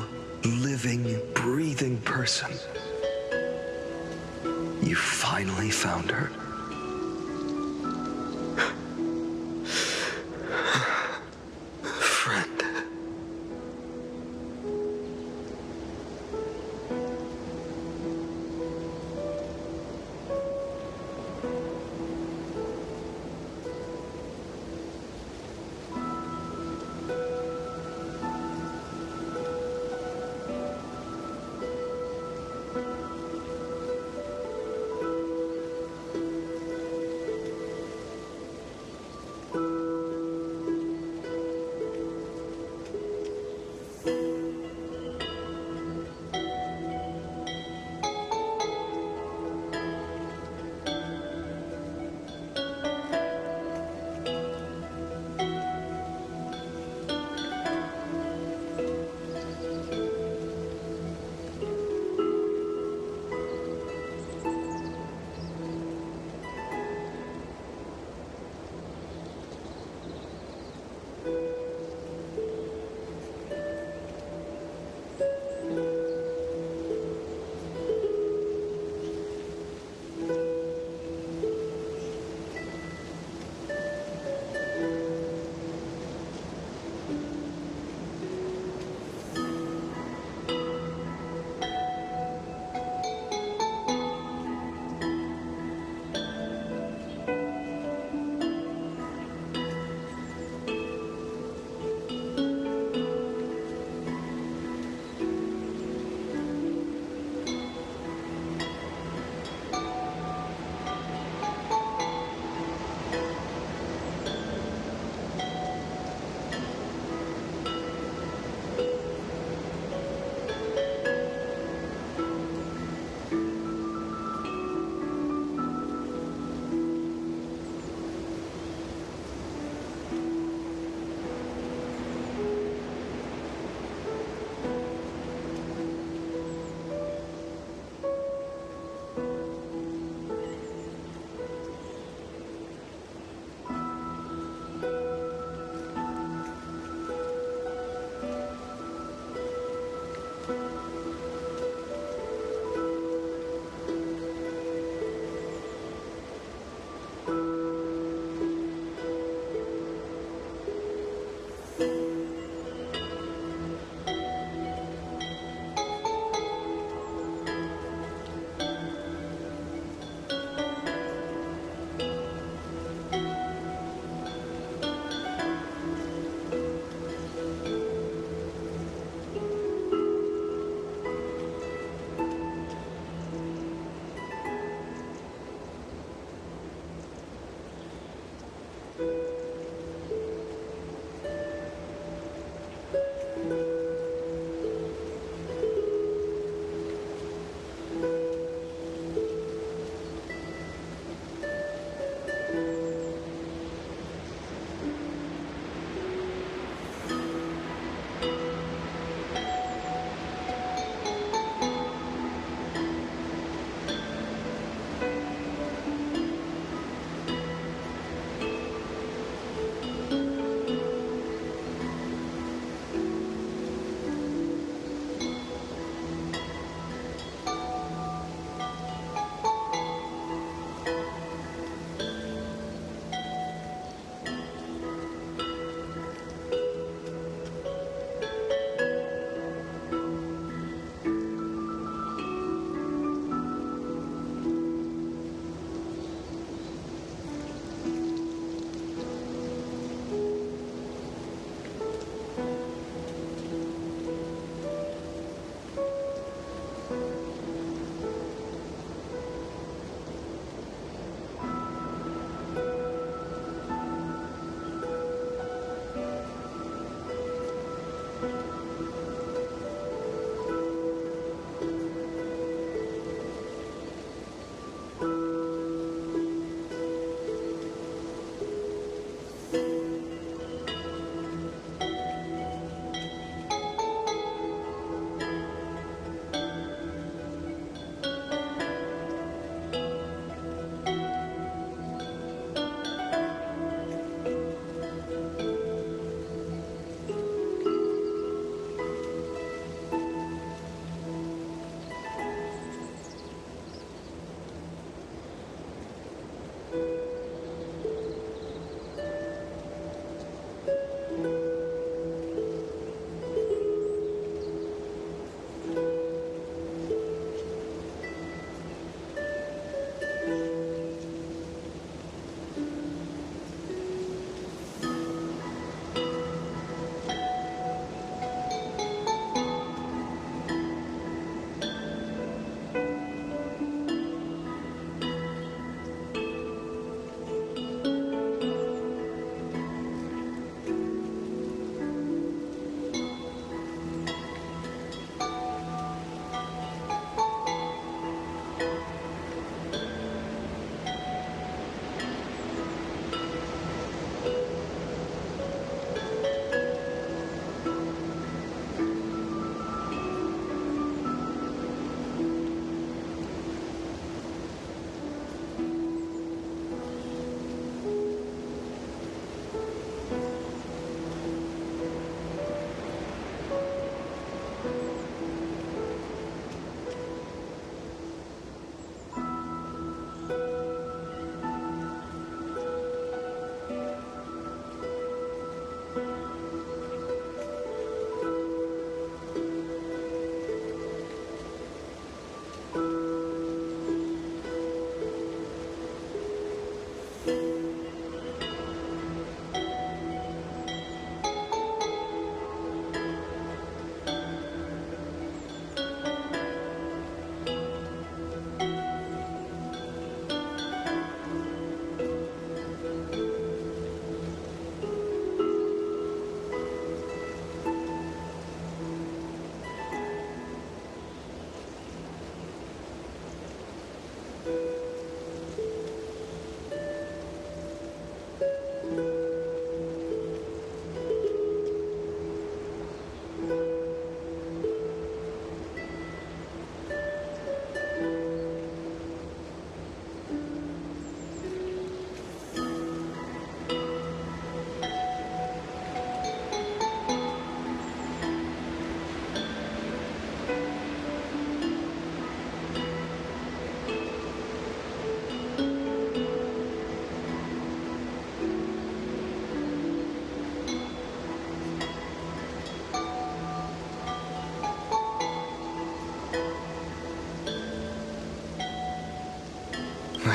living, breathing person. You finally found her. Friend.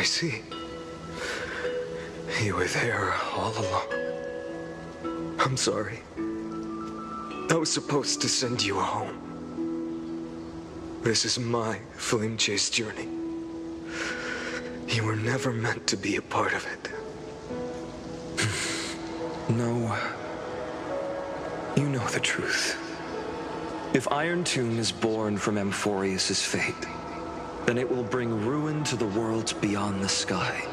I see. You were there all along. I'm sorry. I was supposed to send you home. This is my flame chase journey. You were never meant to be a part of it. No. You know the truth. If Iron Tomb is born from Amphorius' fate, then it will bring ruin to the worlds beyond the sky.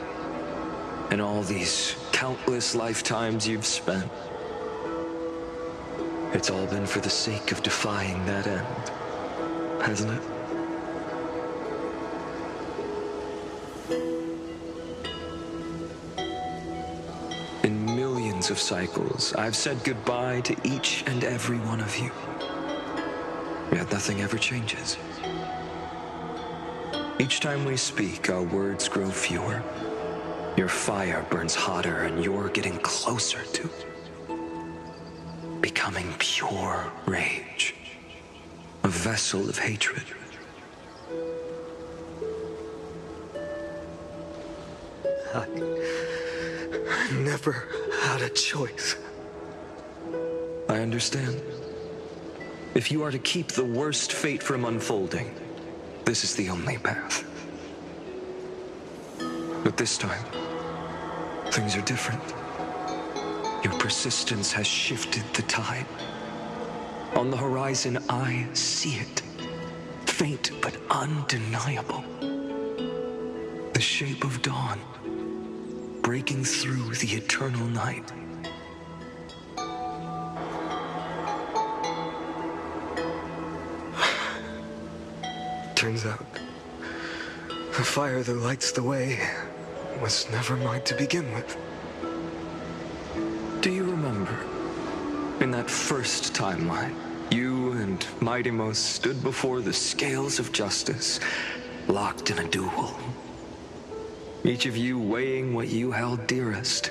And all these countless lifetimes you've spent, it's all been for the sake of defying that end, hasn't it? In millions of cycles, I've said goodbye to each and every one of you. Yet nothing ever changes. Each time we speak, our words grow fewer. Your fire burns hotter, and you're getting closer to becoming pure rage. A vessel of hatred. I never had a choice. I understand. If you are to keep the worst fate from unfolding, this is the only path. But this time, things are different. Your persistence has shifted the tide. On the horizon, I see it. Faint but undeniable. The shape of dawn, breaking through the eternal night. Turns out, the fire that lights the way was never mine to begin with. Do you remember, in that first timeline, you and Mightymost stood before the scales of justice, locked in a duel? Each of you weighing what you held dearest.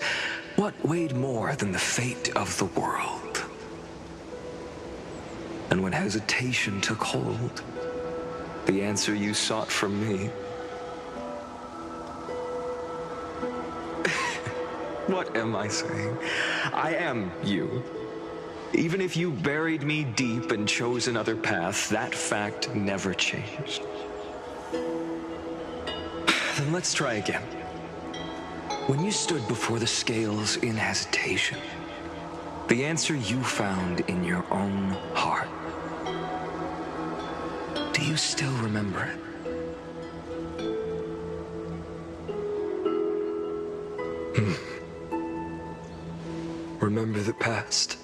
What weighed more than the fate of the world? And when hesitation took hold, the answer you sought from me. What am I saying? I am you. Even if you buried me deep and chose another path, that fact never changed. Then let's try again. When you stood before the scales in hesitation, the answer you found in your own heart. Do you still remember it? Remember the past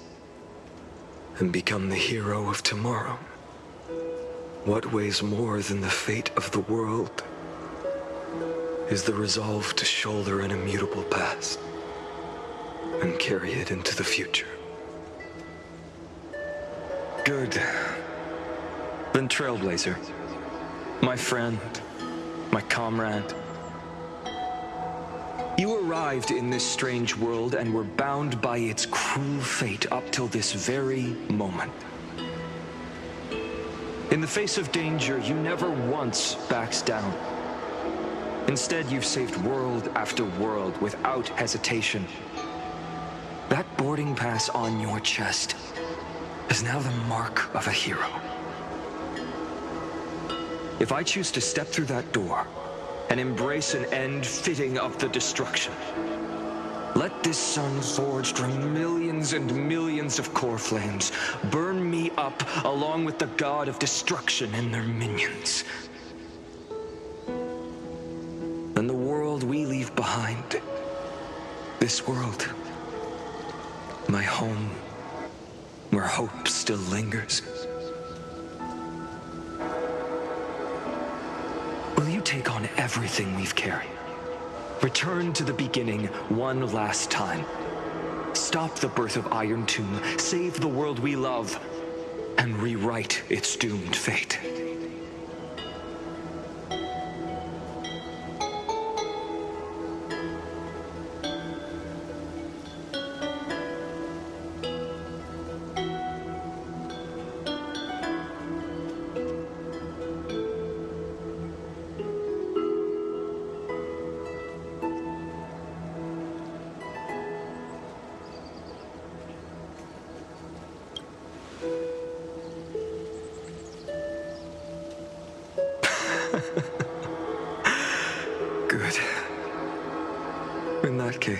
and become the hero of tomorrow. What weighs more than the fate of the world is the resolve to shoulder an immutable past and carry it into the future. Good. Then Trailblazer, my friend, my comrade. You arrived in this strange world and were bound by its cruel fate up till this very moment. In the face of danger, you never once backed down. Instead, you've saved world after world without hesitation. That boarding pass on your chest is now the mark of a hero. If I choose to step through that door and embrace an end fitting of the destruction, let this sun forged from millions and millions of core flames burn me up along with the god of destruction and their minions. Then the world we leave behind, this world, my home, where hope still lingers. Will you take on everything we've carried? Return to the beginning one last time. Stop the birth of Iron Tomb, save the world we love, and rewrite its doomed fate.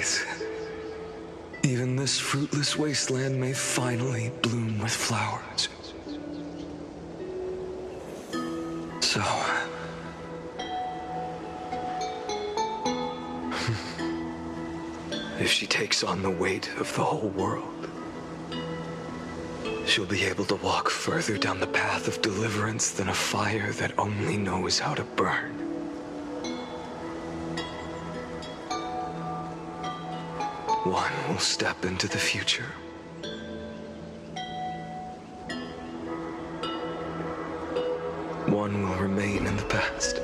days. Even this fruitless wasteland may finally bloom with flowers. So... if she takes on the weight of the whole world, she'll be able to walk further down the path of deliverance than a fire that only knows how to burn. One will step into the future. One will remain in the past.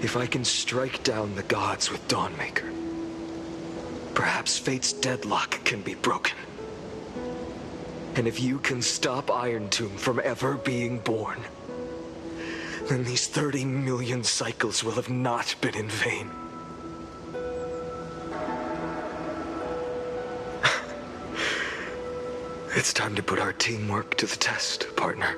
If I can strike down the gods with Dawnmaker, perhaps fate's deadlock can be broken. And if you can stop Iron Tomb from ever being born, then these 30 million cycles will have not been in vain. It's time to put our teamwork to the test, partner.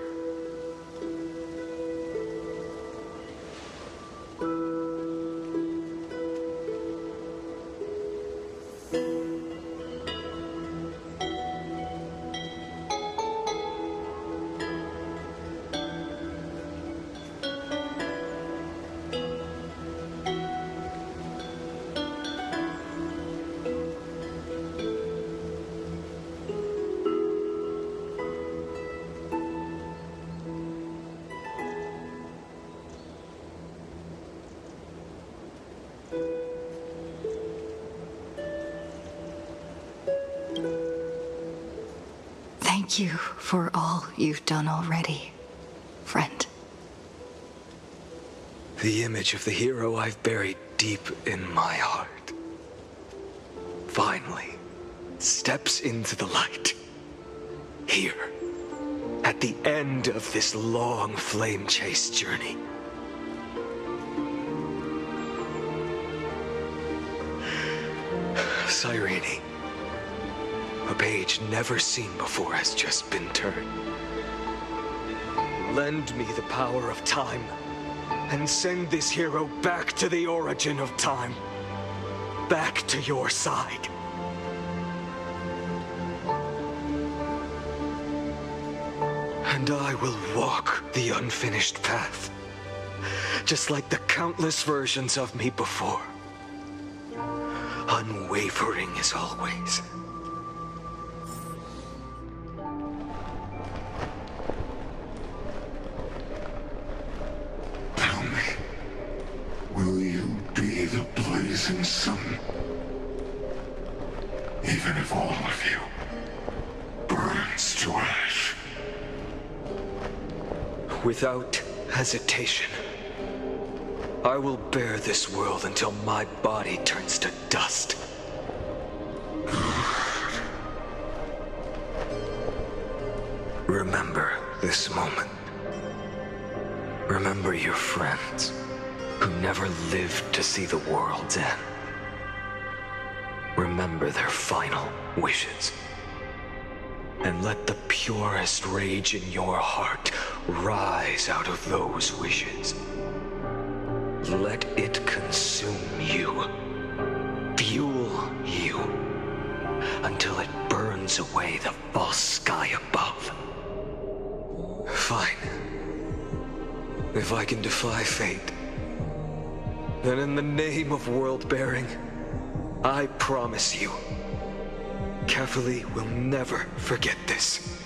Thank you for all you've done already, friend. The image of the hero I've buried deep in my heart finally steps into the light. Here, at the end of this long flame chase journey. Cyrene, a page never seen before has just been turned. Lend me the power of time, and send this hero back to the origin of time. Back to your side. And I will walk the unfinished path, just like the countless versions of me before. Unwavering as always. Tell me, will you be the blazing sun? Even if all of you burns to ash? Without hesitation, I will bear this world until my body turns to dust. Remember this moment. Remember your friends who never lived to see the world's end. Remember their final wishes. And let the purest rage in your heart rise out of those wishes. Let it consume you, fuel you, until it burns away the false sky above. Fine. If I can defy fate, then in the name of world-bearing, I promise you, Carefully will never forget this.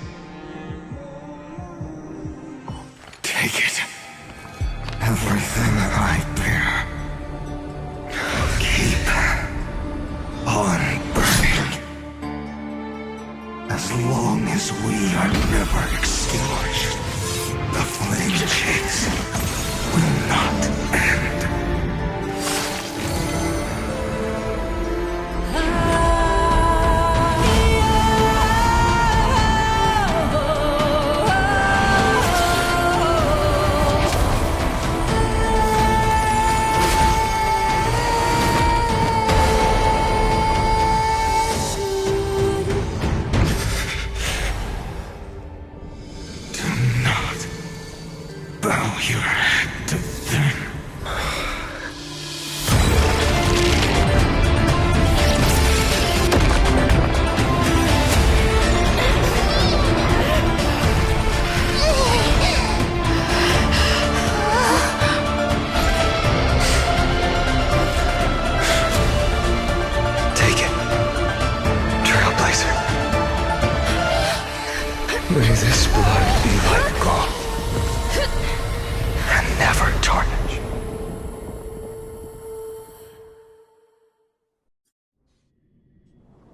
Take it. Everything I bear. Keep on burning. As long as we are never extinguished, the flame chase will not end. Bow your head to May this blood be like gold, and never tarnish.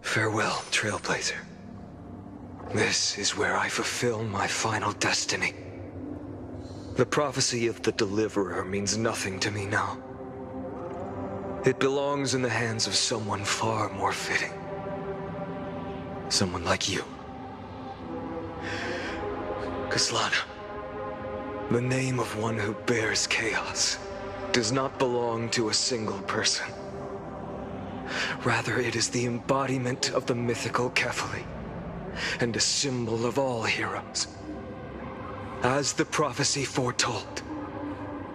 Farewell, Trailblazer. This is where I fulfill my final destiny. The prophecy of the Deliverer means nothing to me now. It belongs in the hands of someone far more fitting. Someone like you. Kaslana, the name of one who bears chaos does not belong to a single person. Rather, it is the embodiment of the mythical Kefali, and a symbol of all heroes. As the prophecy foretold,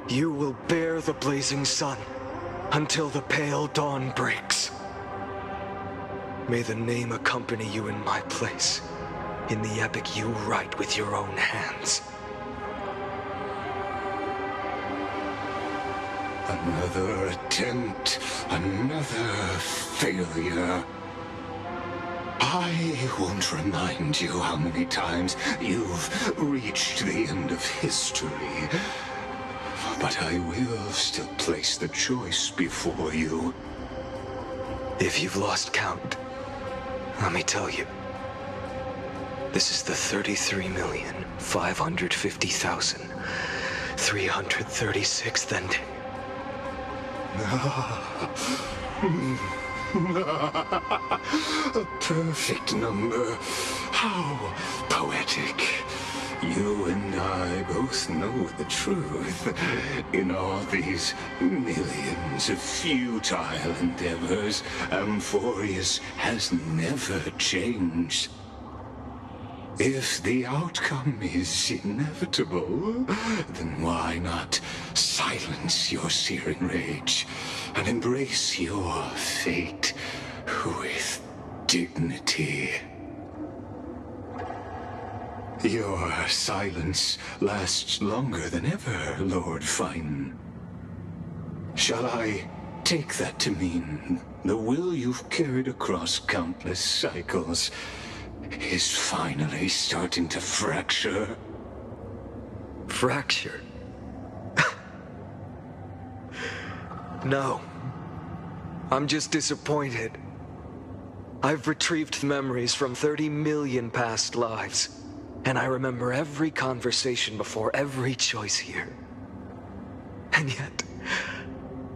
you will bear the blazing sun until the pale dawn breaks. May the name accompany you in my place, in the epic you write with your own hands. Another attempt, another failure. I won't remind you how many times you've reached the end of history, but I will still place the choice before you. If you've lost count, let me tell you. This is the 33,550,336th ending. A perfect number. How poetic. You and I both know the truth. In all these millions of futile endeavors, Amphorius has never changed. If the outcome is inevitable, then why not silence your searing rage and embrace your fate with dignity? Your silence lasts longer than ever, Lord Fine. Shall I take that to mean the will you've carried across countless cycles is finally starting to fracture? Fracture? No. I'm just disappointed. I've retrieved memories from 30 million past lives, and I remember every conversation before every choice here. And yet,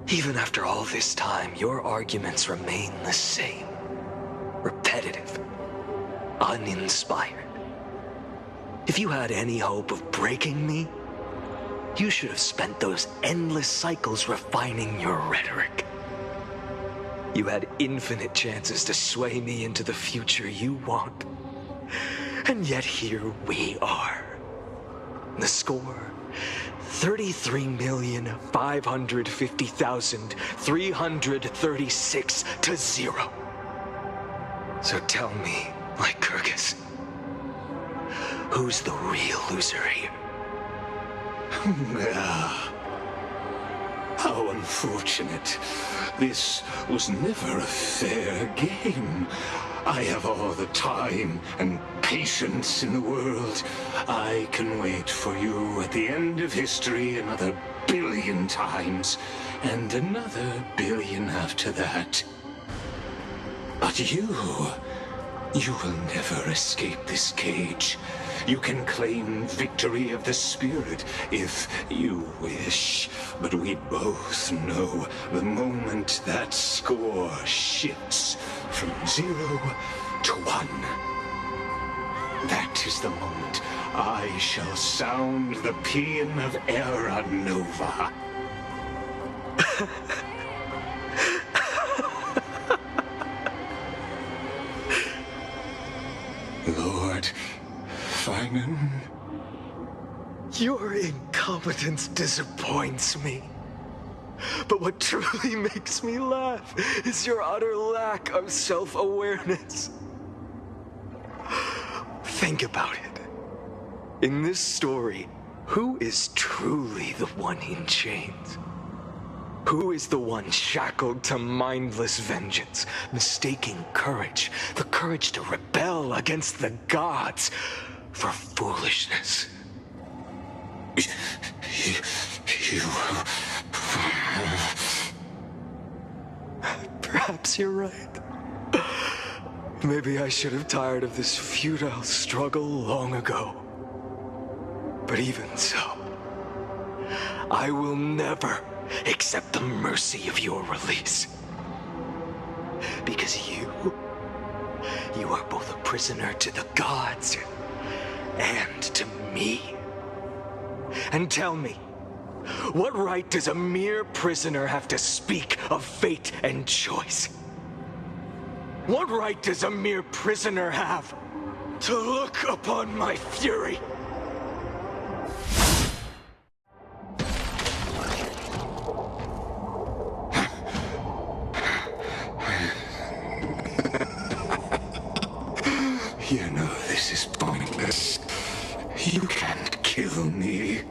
even after all this time, your arguments remain the same. Repetitive. Uninspired. If you had any hope of breaking me, you should have spent those endless cycles refining your rhetoric. You had infinite chances to sway me into the future you want. And yet here we are. The score, 33,550,336 to 0. So tell me, Lycurgus, who's the real loser here? How unfortunate. This was never a fair game. I have all the time and patience in the world. I can wait for you at the end of history another billion times, and another billion after that. But you will never escape this cage. You can claim victory of the spirit if you wish, but we both know the moment that score shifts from 0 to 1. That is the moment I shall sound the paean of Era Nova. Lord Finan? Your incompetence disappoints me. But what truly makes me laugh is your utter lack of self-awareness. Think about it. In this story, who is truly the one in chains? Who is the one shackled to mindless vengeance, mistaking courage, the courage to rebel against the gods, for foolishness. You... Perhaps you're right. Maybe I should have tired of this futile struggle long ago. But even so, I will never accept the mercy of your release. Because you are both a prisoner to the gods and to me. And tell me, what right does a mere prisoner have to speak of fate and choice? What right does a mere prisoner have to look upon my fury? You know this is pointless. You can't kill me.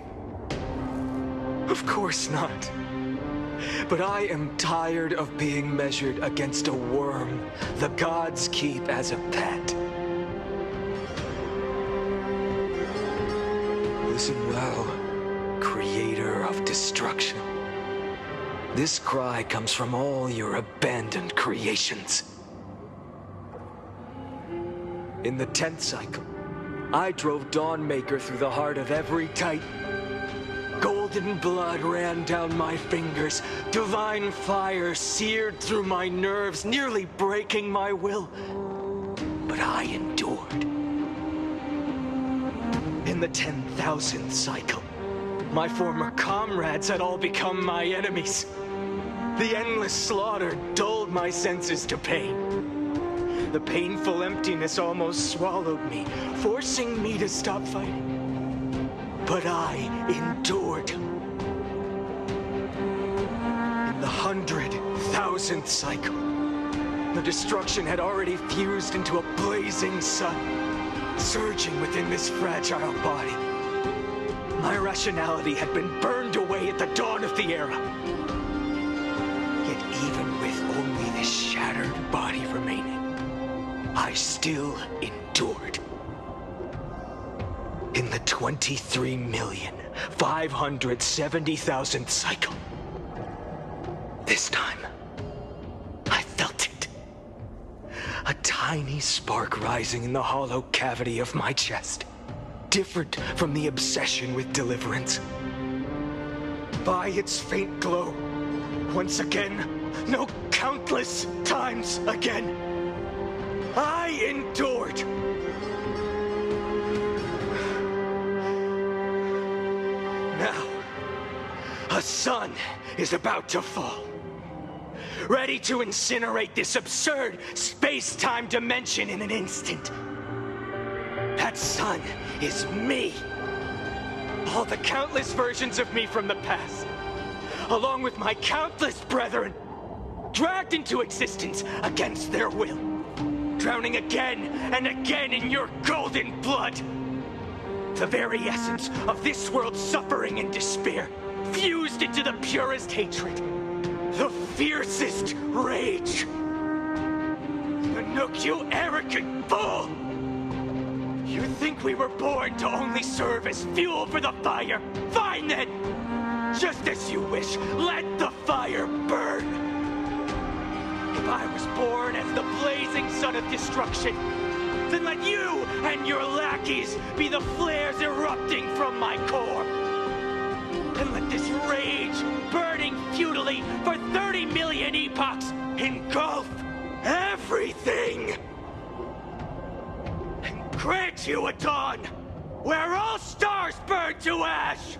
Of course not. But I am tired of being measured against a worm the gods keep as a pet. Listen well, creator of destruction. This cry comes from all your abandoned creations. In the 10th cycle, I drove Dawnmaker through the heart of every Titan. Golden blood ran down my fingers, divine fire seared through my nerves, nearly breaking my will. But I endured. In the 10,000th cycle, my former comrades had all become my enemies. The endless slaughter dulled my senses to pain. The painful emptiness almost swallowed me, forcing me to stop fighting. But I endured. In the 100,000th cycle, the destruction had already fused into a blazing sun, surging within this fragile body. My rationality had been burned away at the dawn of the era. Yet even with only this shattered body remaining, I still endured. In the 23,570,000th cycle, this time, I felt it. A tiny spark rising in the hollow cavity of my chest, different from the obsession with deliverance. By its faint glow, once again, no, countless times again, I endured. Now, a sun is about to fall, ready to incinerate this absurd space-time dimension in an instant. That sun is me. All the countless versions of me from the past, along with my countless brethren, dragged into existence against their will, drowning again and again in your golden blood. The very essence of this world's suffering and despair, fused into the purest hatred, the fiercest rage. Nook, you arrogant fool! You think we were born to only serve as fuel for the fire? Fine then! Just as you wish, let the fire burn! If I was born as the blazing sun of destruction, then let you and your lackeys be the flares erupting from my core. And let this rage, burning futilely for 30 million epochs, engulf everything. And grant you a dawn where all stars burn to ash.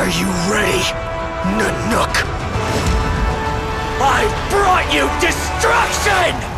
Are you ready, Nanook? I brought you destruction!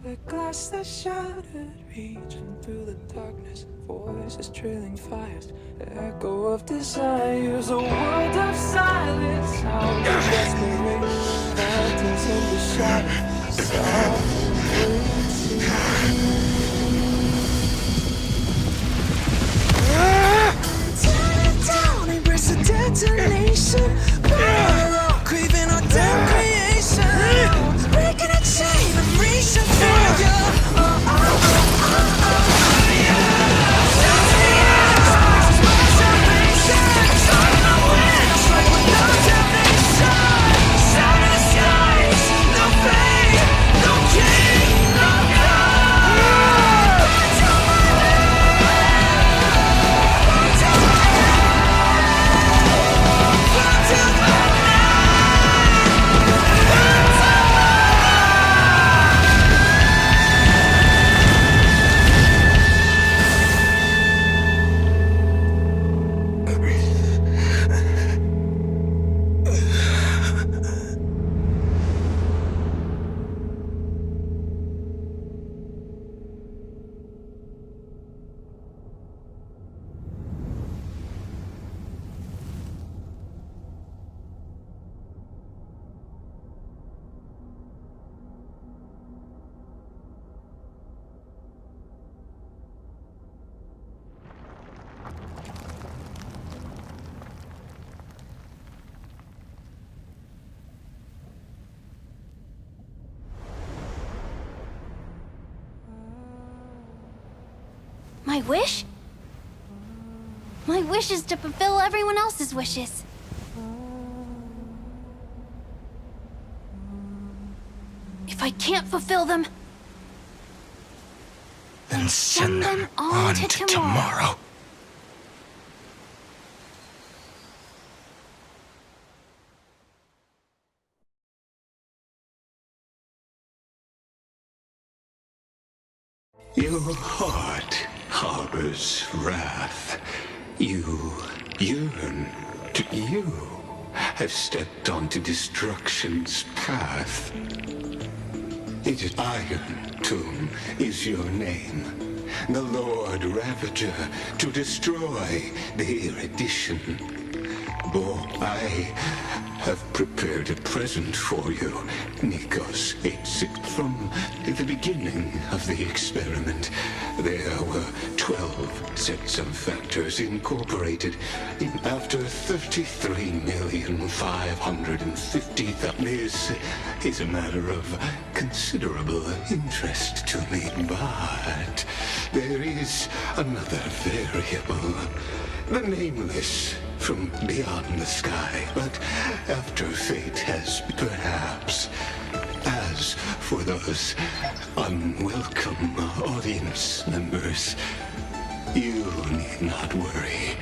The glass that shattered, reaching through the darkness, voices trailing fires, echo of desires, a world of silence, sound of desperation, phantoms in the shadows, tear it down, embrace a detonation, craving our damn creation, breaking a chain of reaching for you. My wish? My wish is to fulfill everyone else's wishes. If I can't fulfill them, then send them on to tomorrow. Your heart harbors wrath. You yearn to you have stepped onto destruction's path. It is Iron Tomb is your name. The Lord Ravager to destroy the erudition. I have prepared a present for you, Nikos. It's from the beginning of the experiment. There were 12 sets of factors incorporated. After 33,550,000. This is a matter of considerable interest to me, but there is another variable. The nameless from beyond the sky, but after fate has perhaps, as for those unwelcome audience members, You need not worry.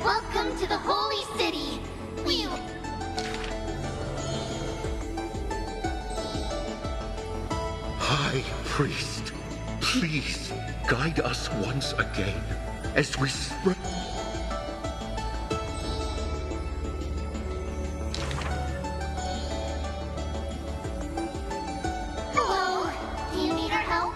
Welcome to the Holy City. High Priest, please guide us once again as we spread. Hello. Do you need our help?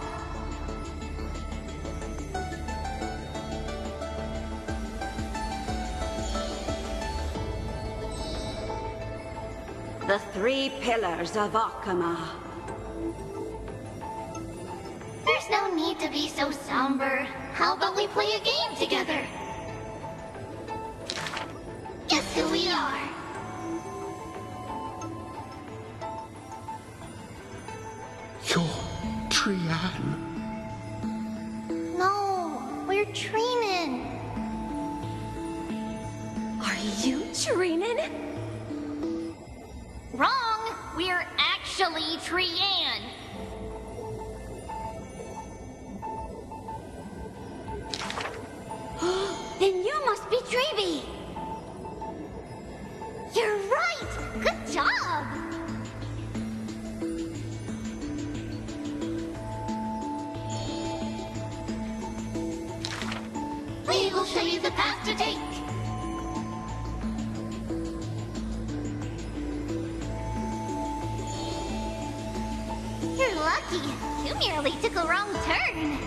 The three pillars of Akama. There's no need to be so somber. How about we play a game together? Guess who we are? You're Trian. No, we're Trinin. Are you Trinin? Wrong! We're actually Trian. Then you must be Treeby. You're right! Good job! We will show you the path to take. You're lucky. You merely took a wrong turn.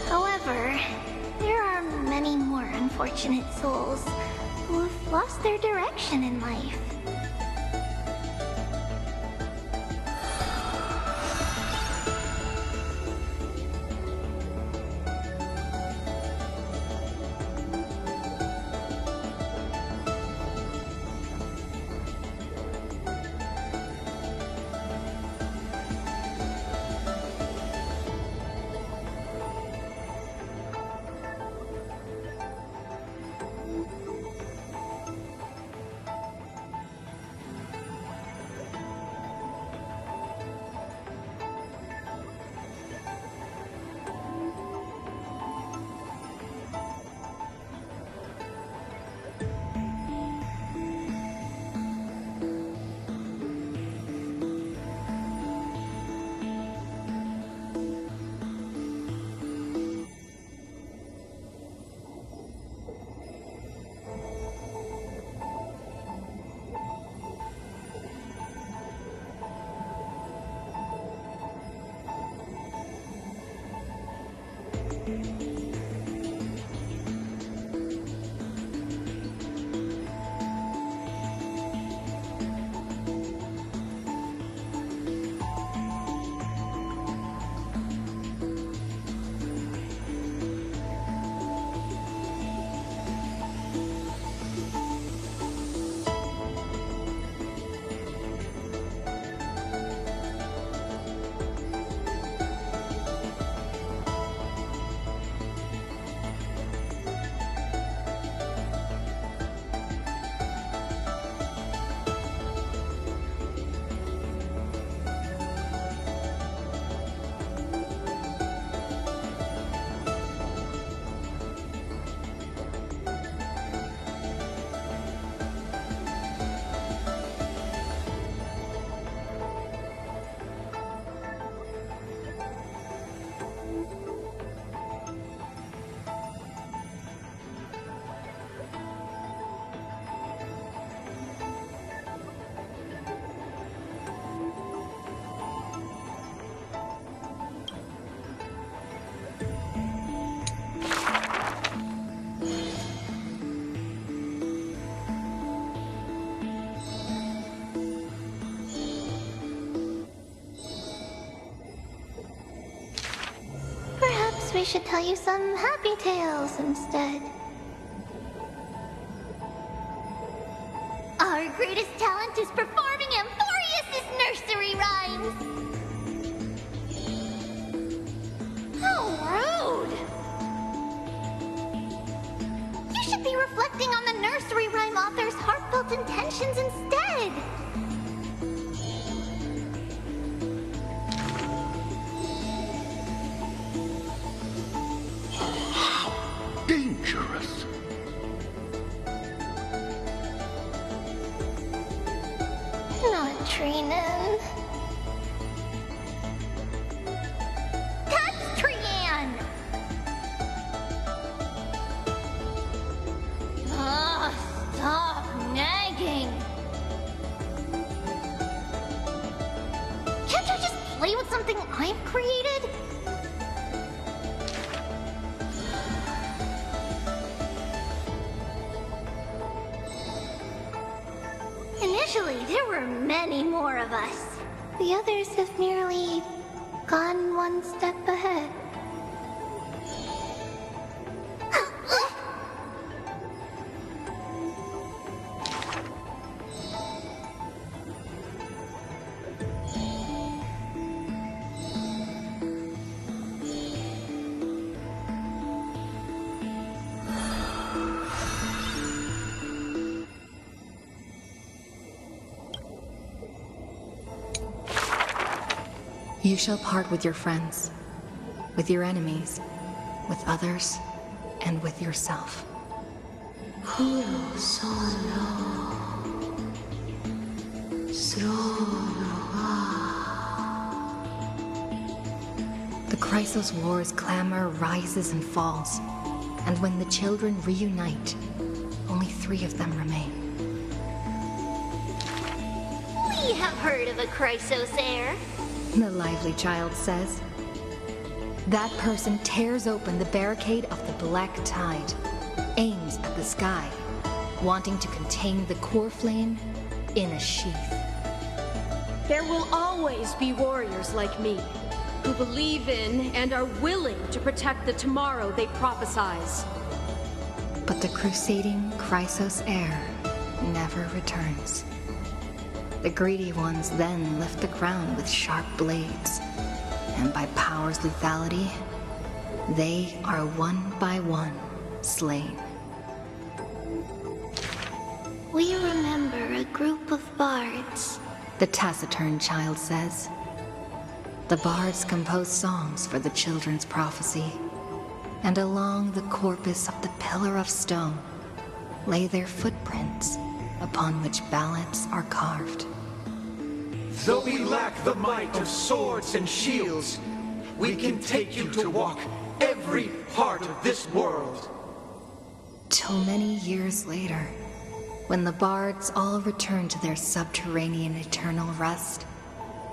However, there are many more unfortunate souls who have lost their direction in life. I should tell you some happy tales instead. Our greatest talent is performing Amphorius' nursery rhymes! How rude! You should be reflecting on the nursery rhyme author's heartfelt intentions instead! Dangerous. Not Trinan. That's Trian! Stop nagging! Can't you just play with something I've created? Initially, there were many more of us. The others have merely gone one step ahead. You shall part with your friends, with your enemies, with others, and with yourself. The Chrysos War's clamor rises and falls, and when the children reunite, only 3 of them remain. We have heard of a Chrysos heir. The lively child says. That person tears open the barricade of the Black Tide, aims at the sky, wanting to contain the core flame in a sheath. There will always be warriors like me, who believe in and are willing to protect the tomorrow they prophesize. But the crusading Chrysos heir never returns. The greedy ones then lift the ground with sharp blades, and by power's lethality, they are one by one slain. We remember a group of bards. The taciturn child says. The bards compose songs for the children's prophecy, and along the corpus of the Pillar of Stone lay their footprints upon which ballads are carved. Though we lack the might of swords and shields, we can take you to walk every part of this world. Till many years later, when the bards all return to their subterranean eternal rest,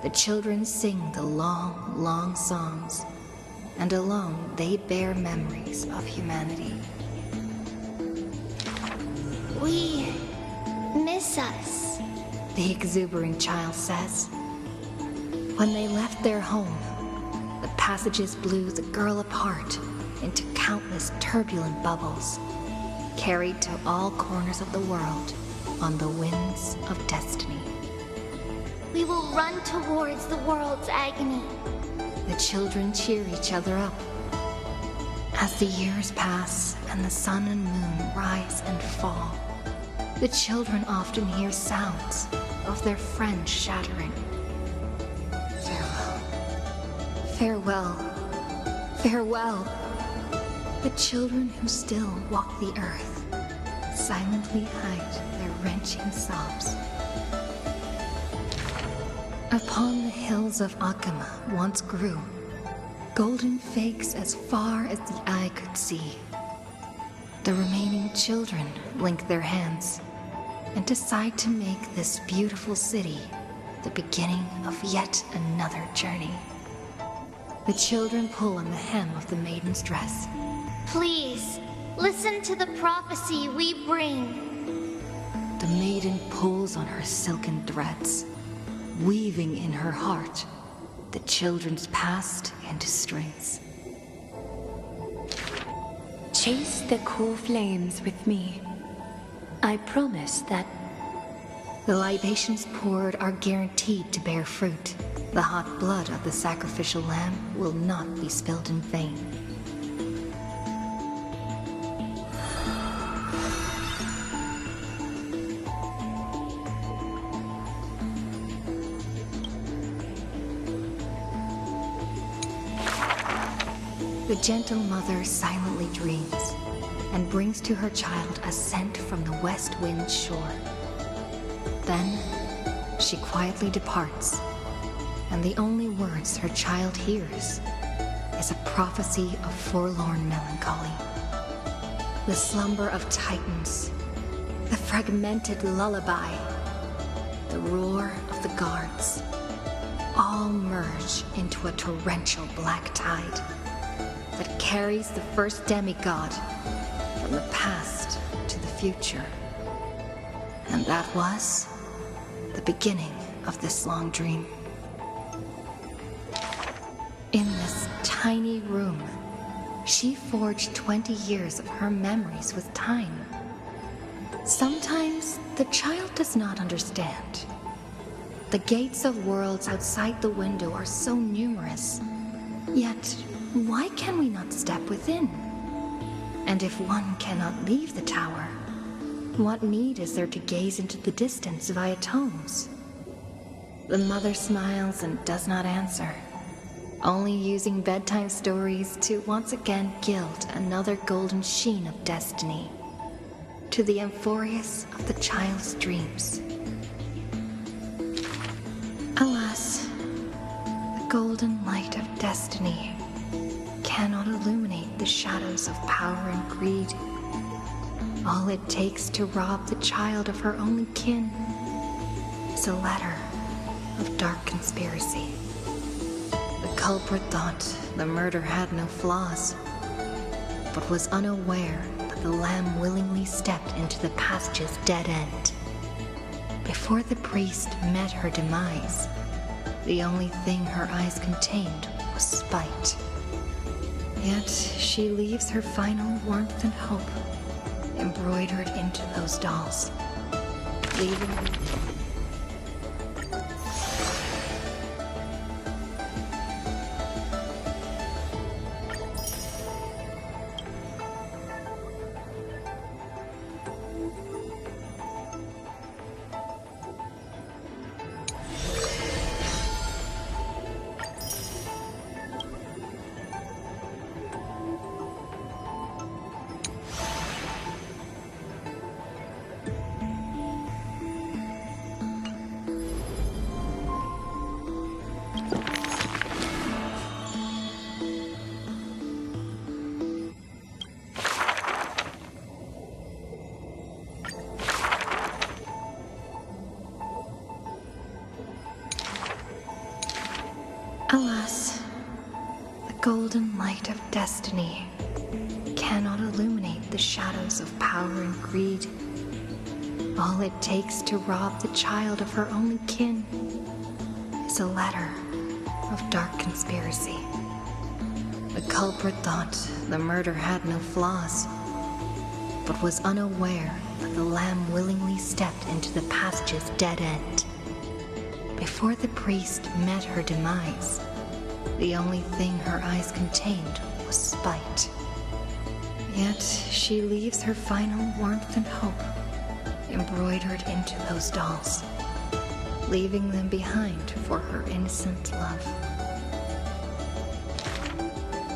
the children sing the long, long songs, and alone they bear memories of humanity. We miss us, the exuberant child says. When they left their home, the passages blew the girl apart into countless turbulent bubbles, carried to all corners of the world on the winds of destiny. We will run towards the world's agony. The children cheer each other up. As the years pass and the sun and moon rise and fall, the children often hear sounds of their friends shattering. Farewell. Farewell. Farewell. The children who still walk the earth silently hide their wrenching sobs. Upon the hills of Akama once grew golden figs as far as the eye could see. The remaining children link their hands and decide to make this beautiful city the beginning of yet another journey. The children pull on the hem of the maiden's dress. Please, listen to the prophecy we bring. The maiden pulls on her silken threads, weaving in her heart the children's past into strings. Chase the cool flames with me. I promise that the libations poured are guaranteed to bear fruit. The hot blood of the sacrificial lamb will not be spilled in vain. The gentle mother silently dreams and brings to her child a scent from the west wind's shore. Then, she quietly departs, and the only words her child hears is a prophecy of forlorn melancholy. The slumber of titans, the fragmented lullaby, the roar of the guards, all merge into a torrential black tide that carries the first demigod from the past to the future. And that was the beginning of this long dream. In this tiny room, she forged 20 years of her memories with time. Sometimes the child does not understand. The gates of worlds outside the window are so numerous, yet why can we not step within? And if one cannot leave the tower, what need is there to gaze into the distance via tones? The mother smiles and does not answer, only using bedtime stories to once again gild another golden sheen of destiny to the Amphorius of the child's dreams. Alas, the golden light of destiny cannot illuminate the shadows of power and greed. All it takes to rob the child of her only kin is a letter of dark conspiracy. The culprit thought the murder had no flaws, but was unaware that the lamb willingly stepped into the passage's dead end. Before the priest met her demise, the only thing her eyes contained was spite. Yet she leaves her final warmth and hope embroidered into those dolls, leaving Alas, the golden light of destiny cannot illuminate the shadows of power and greed. All it takes to rob the child of her only kin is a letter of dark conspiracy. The culprit thought the murder had no flaws, but was unaware that the lamb willingly stepped into the passage's dead end. Before the priest met her demise, the only thing her eyes contained was spite. Yet she leaves her final warmth and hope embroidered into those dolls, leaving them behind for her innocent love.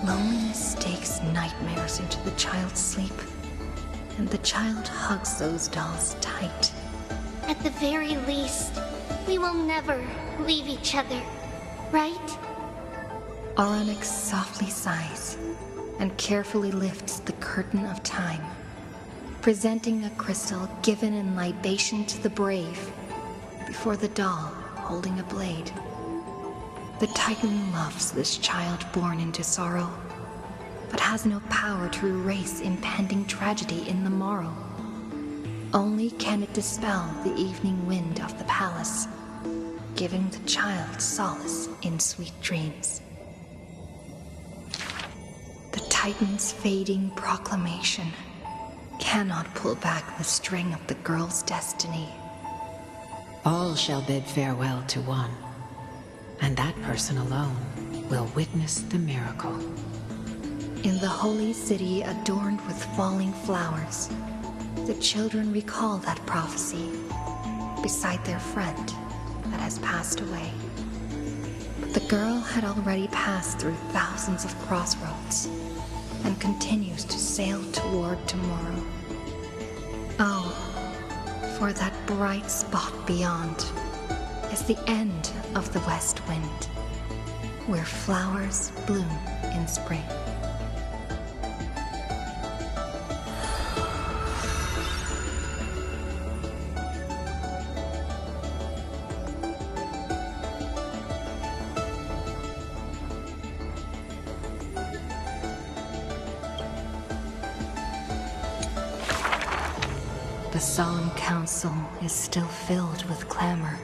Loneliness stakes nightmares into the child's sleep, and the child hugs those dolls tight. At the very least, we will never leave each other, right? Onyx softly sighs and carefully lifts the curtain of time, presenting a crystal given in libation to the brave before the doll holding a blade. The Titan loves this child born into sorrow, but has no power to erase impending tragedy in the morrow. Only can it dispel the evening wind of the palace, giving the child solace in sweet dreams. The Titan's fading proclamation cannot pull back the string of the girl's destiny. All shall bid farewell to one, and that person alone will witness the miracle. In the holy city adorned with falling flowers, the children recall that prophecy beside their friend that has passed away. But the girl had already passed through thousands of crossroads and continues to sail toward tomorrow. Oh, for that bright spot beyond is the end of the west wind, where flowers bloom in spring. The solemn council is still filled with clamor.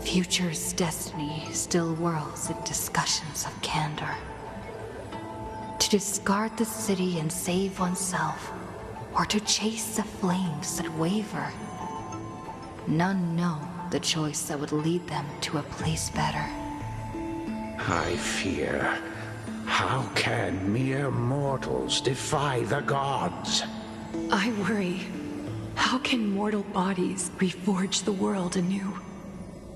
Future's destiny still whirls in discussions of candor. To discard the city and save oneself, or to chase the flames that waver. None know the choice that would lead them to a place better. I fear. How can mere mortals defy the gods? I worry. How can mortal bodies reforge the world anew?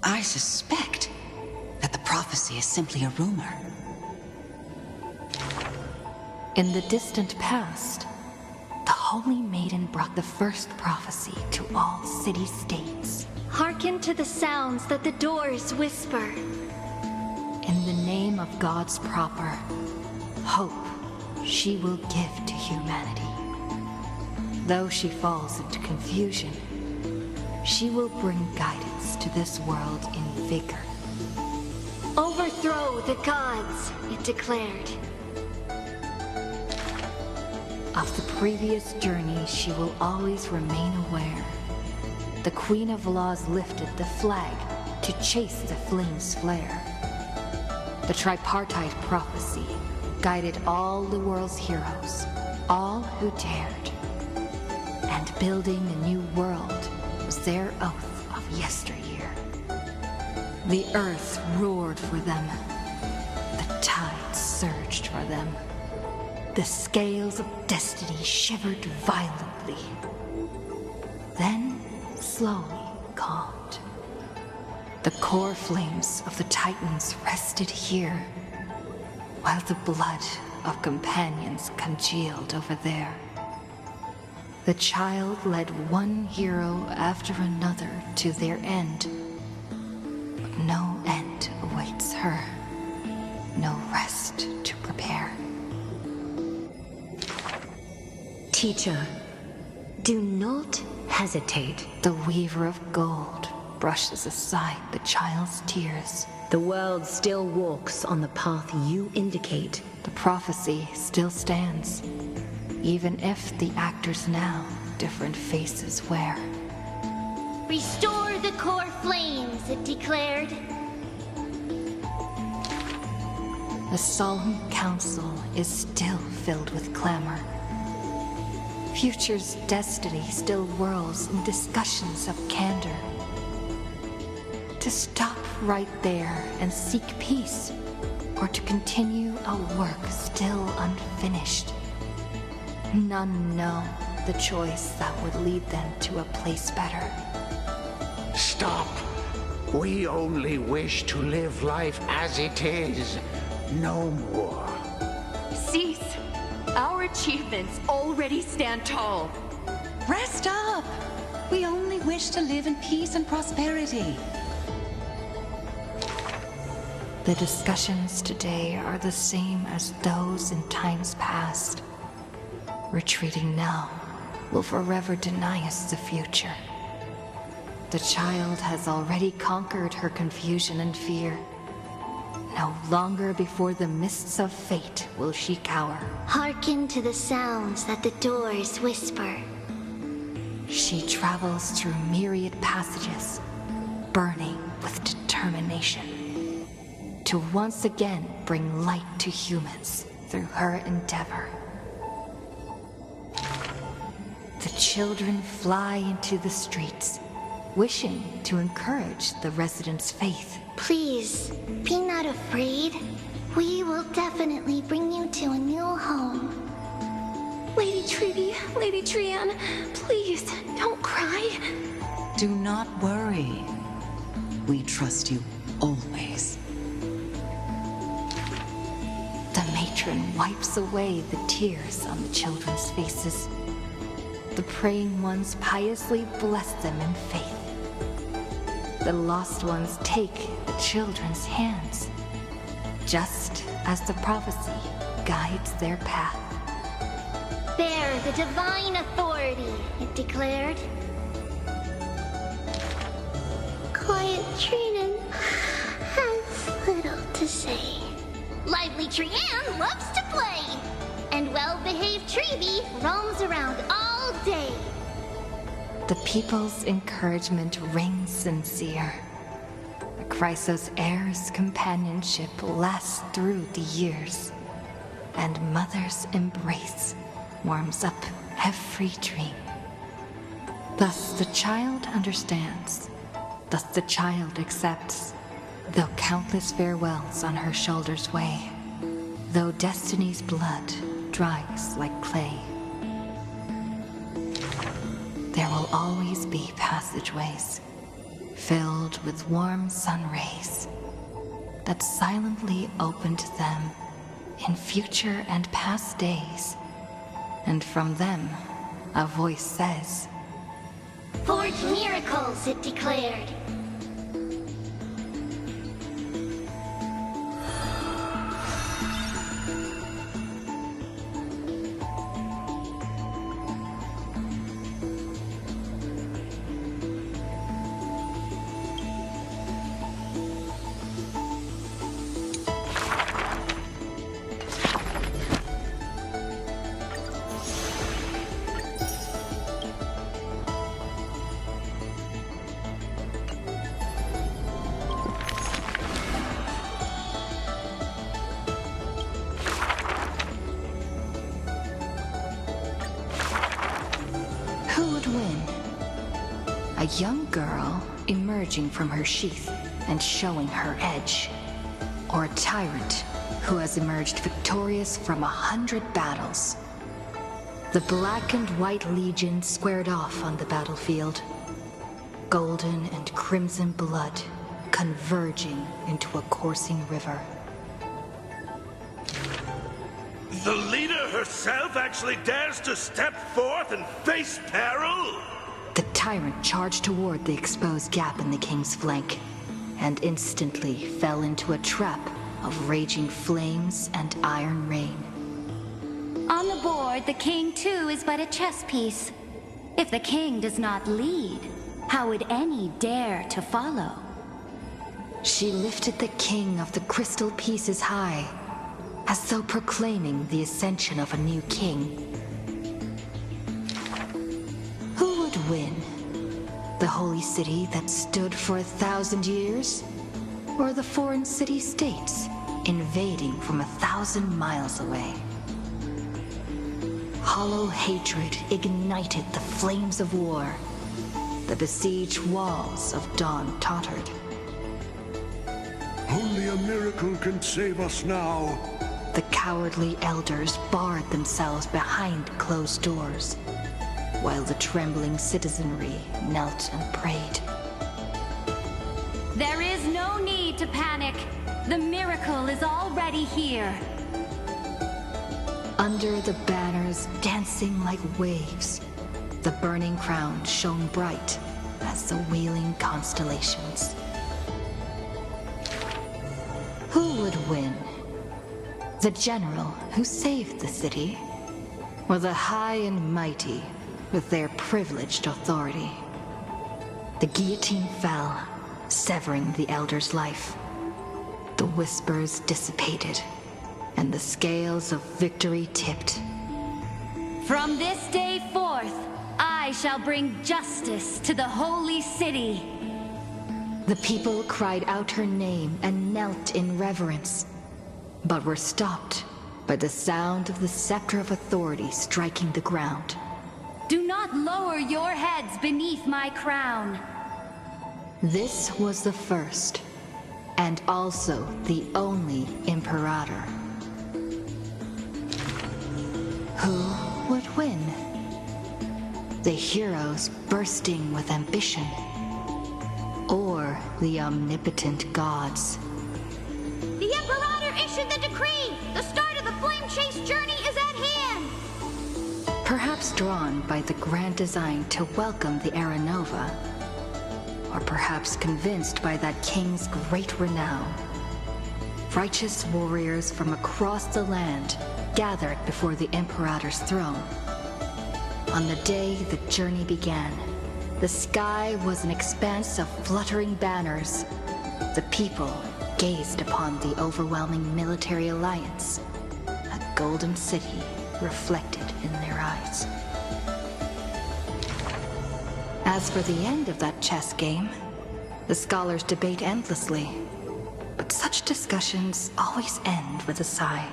I suspect that the prophecy is simply a rumor. In the distant past, the Holy Maiden brought the first prophecy to all city-states. Hearken to the sounds that the doors whisper. In the name of God's proper, hope she will give to humanity. Though she falls into confusion, she will bring guidance to this world in vigor. Overthrow the gods, it declared. Of the previous journey, she will always remain aware. The Queen of Laws lifted the flag to chase the flames flare. The tripartite prophecy guided all the world's heroes, all who dared. And building a new world was their oath of yesteryear. The earth roared for them. The tides surged for them. The scales of destiny shivered violently. Then slowly calmed. The core flames of the Titans rested here, while the blood of companions congealed over there. The child led one hero after another to their end. But no end awaits her. No rest to prepare. Teacher, do not hesitate. The weaver of gold brushes aside the child's tears. The world still walks on the path you indicate. The prophecy still stands. Even if the actors now different faces wear. Restore the core flames, it declared. The solemn council is still filled with clamor. Future's destiny still whirls in discussions of candor. To stop right there and seek peace, or to continue a work still unfinished. None know the choice that would lead them to a place better. Stop. We only wish to live life as it is. No more. Cease. Our achievements already stand tall. Rest up. We only wish to live in peace and prosperity. The discussions today are the same as those in times past. Retreating now will forever deny us the future. The child has already conquered her confusion and fear. No longer before the mists of fate will she cower. Hearken to the sounds that the doors whisper. She travels through myriad passages, burning with determination, to once again bring light to humans through her endeavor. The children fly into the streets, wishing to encourage the residents' faith. Please, be not afraid. We will definitely bring you to a new home. Lady Treaty, Lady Trian, please, don't cry. Do not worry. We trust you always. The matron wipes away the tears on the children's faces. The praying ones piously bless them in faith. The lost ones take the children's hands, just as the prophecy guides their path. Bear the divine authority, it declared. Quiet Trinan has little to say. Lively Trian loves to play, and well-behaved Treeby roams around all day. The people's encouragement rings sincere. The Chrysos heir's companionship lasts through the years, and Mother's embrace warms up every dream. Thus the child understands. Thus the child accepts. Though countless farewells on her shoulders weigh, though destiny's blood dries like clay, there will always be passageways filled with warm sun rays that silently open to them in future and past days. And from them, a voice says, Forge miracles, it declared. Who would win? A young girl emerging from her sheath and showing her edge, or a tyrant who has emerged victorious from 100 battles? The Black and White Legion squared off on the battlefield, golden and crimson blood converging into a coursing river. The leader herself actually dares to step forth and face peril? The tyrant charged toward the exposed gap in the king's flank, and instantly fell into a trap of raging flames and iron rain. On the board, the king too is but a chess piece. If the king does not lead, how would any dare to follow? She lifted the king of the crystal pieces high, as though proclaiming the ascension of a new king. Who would win? The holy city that stood for 1,000 years? Or the foreign city-states invading from 1,000 miles away? Hollow hatred ignited the flames of war. The besieged walls of dawn tottered. Only a miracle can save us now. The cowardly elders barred themselves behind closed doors, while the trembling citizenry knelt and prayed. There is no need to panic. The miracle is already here. Under the banners dancing like waves, the burning crown shone bright as the wheeling constellations. Who would win? The general who saved the city, or the high and mighty with their privileged authority? The guillotine fell, severing the elder's life. The whispers dissipated, and the scales of victory tipped. From this day forth, I shall bring justice to the holy city. The people cried out her name and knelt in reverence, but were stopped by the sound of the scepter of authority striking the ground. Do not lower your heads beneath my crown. This was the first, and also the only Imperator. Who would win? The heroes bursting with ambition, or the omnipotent gods? The Imperator issued the decree! The start of the Flame Chase journey is at hand! Perhaps drawn by the grand design to welcome the Era Nova, or perhaps convinced by that king's great renown. Righteous warriors from across the land gathered before the Imperator's throne. On the day the journey began, the sky was an expanse of fluttering banners. The people gazed upon the overwhelming military alliance, a golden city reflected in their eyes. As for the end of that chess game, the scholars debate endlessly, but such discussions always end with a sigh.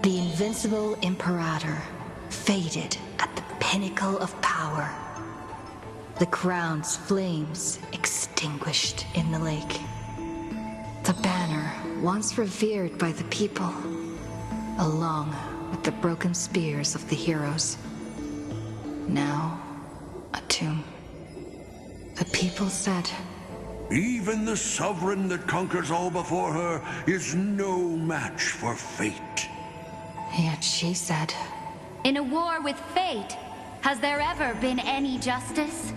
The invincible Imperator faded at the pinnacle of power. The crown's flames extinguished in the lake. The banner, once revered by the people, along with the broken spears of the heroes, now a tomb. The people said, "Even the sovereign that conquers all before her is no match for fate." Yet she said, In a war with fate, has there ever been any justice?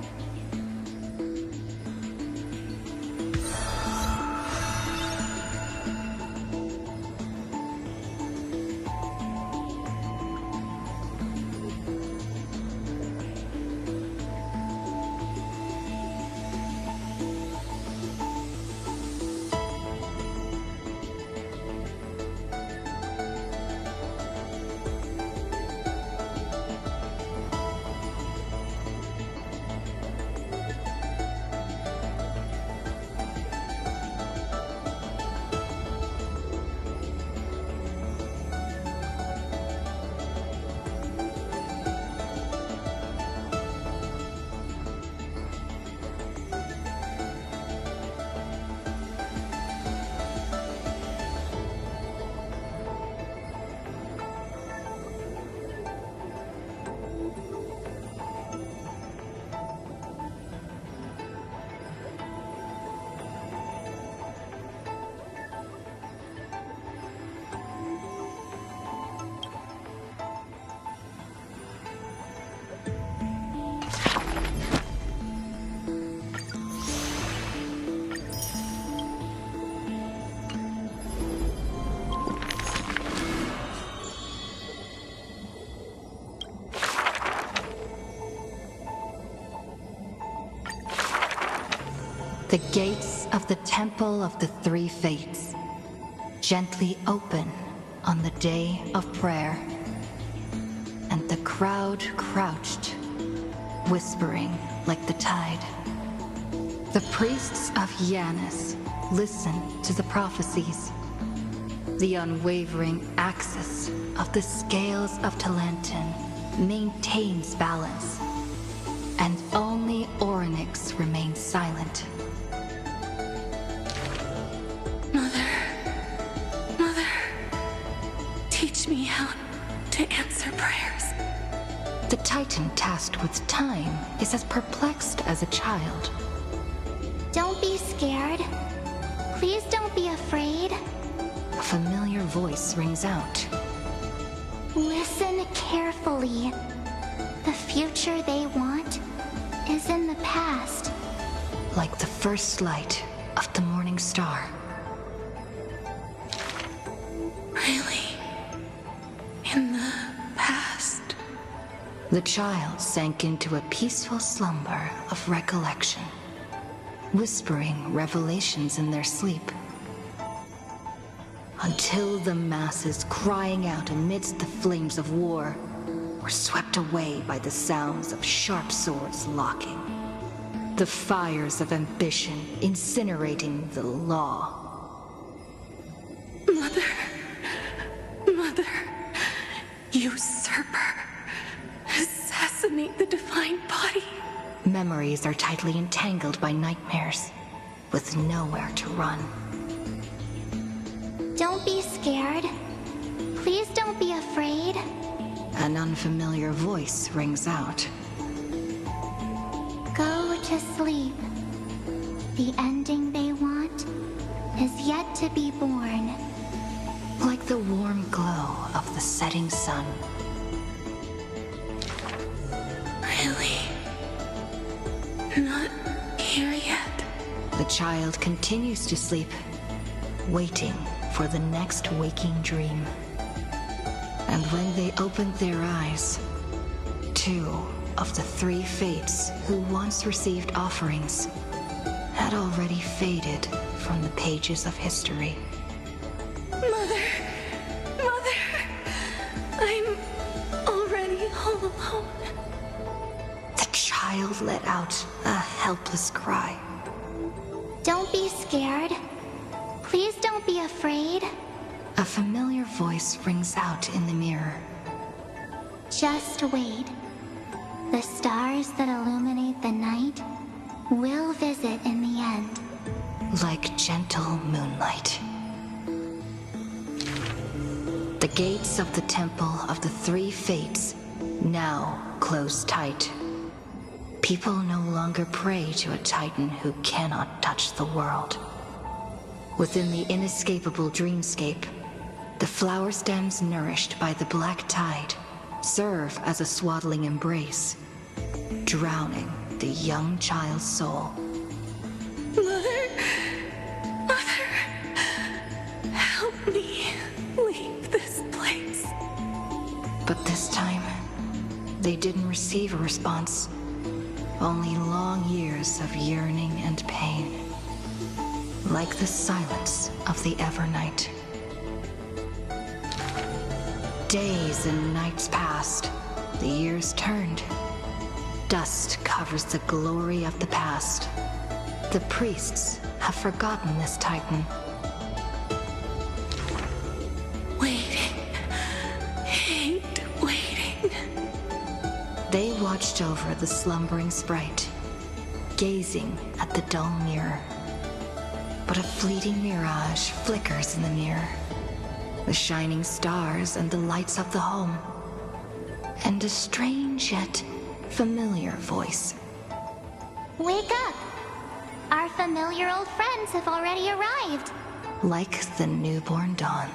The gates of the Temple of the Three Fates gently open on the day of prayer, and the crowd crouched, whispering like the tide. The priests of Yanis listen to the prophecies. The unwavering axis of the scales of Talantin maintains balance, and only Orynyx remains silent. Mother, teach me how to answer prayers. The Titan tasked with time is as perplexed as a child. Don't be scared. Please don't be afraid. A familiar voice rings out. Listen carefully. The future they want is in the past. Like the first light of the morning star. Really? In the past? The child sank into a peaceful slumber of recollection, whispering revelations in their sleep. Until the masses crying out amidst the flames of war were swept away by the sounds of sharp swords locking. The fires of ambition incinerating the law. Mother. usurper. Assassinate the divine body. Memories are tightly entangled by nightmares, with nowhere to run. Don't be scared. Please don't be afraid. An unfamiliar voice rings out. Go to sleep. The ending they want is yet to be born. Like the warm glow of the setting sun. Really? Not here yet. The child continues to sleep, waiting for the next waking dream. And when they opened their eyes, 2 of the 3 fates who once received offerings had already faded from the pages of history. Mother! Mother! I'm already all alone. The child let out a helpless cry. Don't be scared. Please don't be afraid. A familiar voice rings out in the mirror. Just wait. The stars that illuminate the night will visit in the end. Like gentle moonlight. The gates of the Temple of the 3 Fates now close tight. People no longer pray to a titan who cannot touch the world. Within the inescapable dreamscape, the flower stems nourished by the black tide serve as a swaddling embrace, drowning the young child's soul. Mother! Mother! Help me leave this place. But this time, they didn't receive a response. Only long years of yearning and pain. Like the silence of the Evernight. Days and nights passed. The years turned. Dust covers the glory of the past. The priests have forgotten this titan. Waiting. Hate waiting. They watched over the slumbering sprite, gazing at the dull mirror. But a fleeting mirage flickers in the mirror. The shining stars and the lights of the home. And a strange yet familiar voice. Wake up! Our familiar old friends have already arrived. Like the newborn dawn.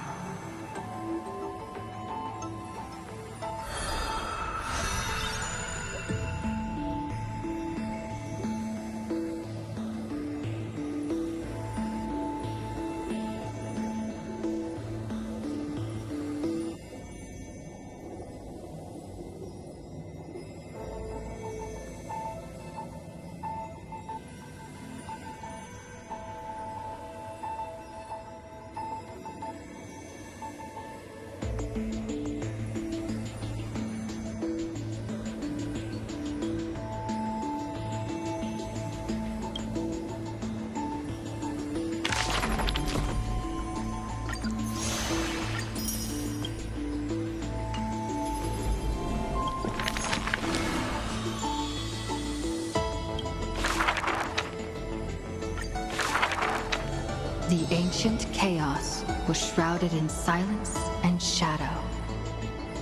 The ancient chaos was shrouded in silence and shadow.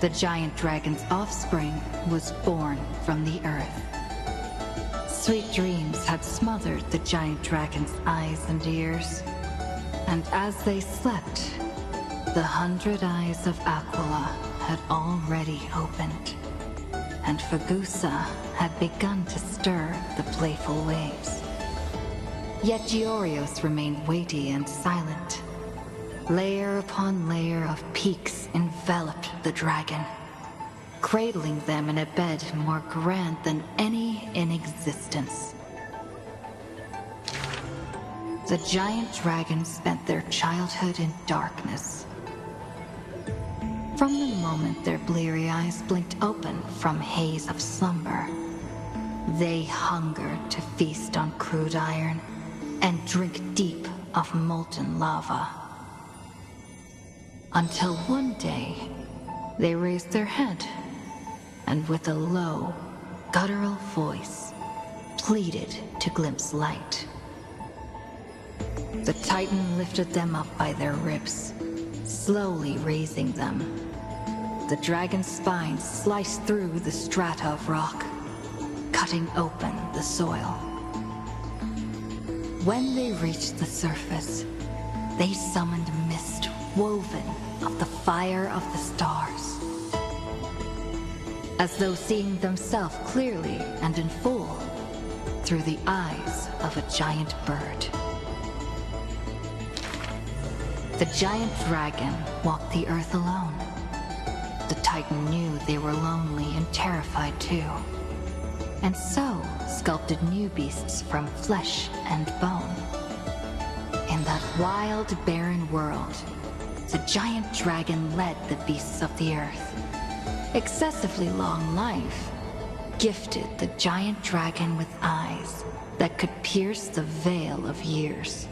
The giant dragon's offspring was born from the earth. Sweet dreams had smothered the giant dragon's eyes and ears. And as they slept, the 100 eyes of Aquila had already opened. And Fagusa had begun to stir the playful waves. Yet Georios remained weighty and silent. Layer upon layer of peaks enveloped the dragon, cradling them in a bed more grand than any in existence. The giant dragons spent their childhood in darkness. From the moment their bleary eyes blinked open from haze of slumber, they hungered to feast on crude iron and drink deep of molten lava. Until one day, they raised their head, and with a low, guttural voice, pleaded to glimpse light. The Titan lifted them up by their ribs, slowly raising them. The dragon's spine sliced through the strata of rock, cutting open the soil. When they reached the surface, they summoned mist woven of the fire of the stars. As though seeing themselves clearly and in full through the eyes of a giant bird. The giant dragon walked the earth alone. The Titan knew they were lonely and terrified too, and so sculpted new beasts from flesh and bone. In that wild, barren world, the giant dragon led the beasts of the earth. Excessively long life gifted the giant dragon with eyes that could pierce the veil of years.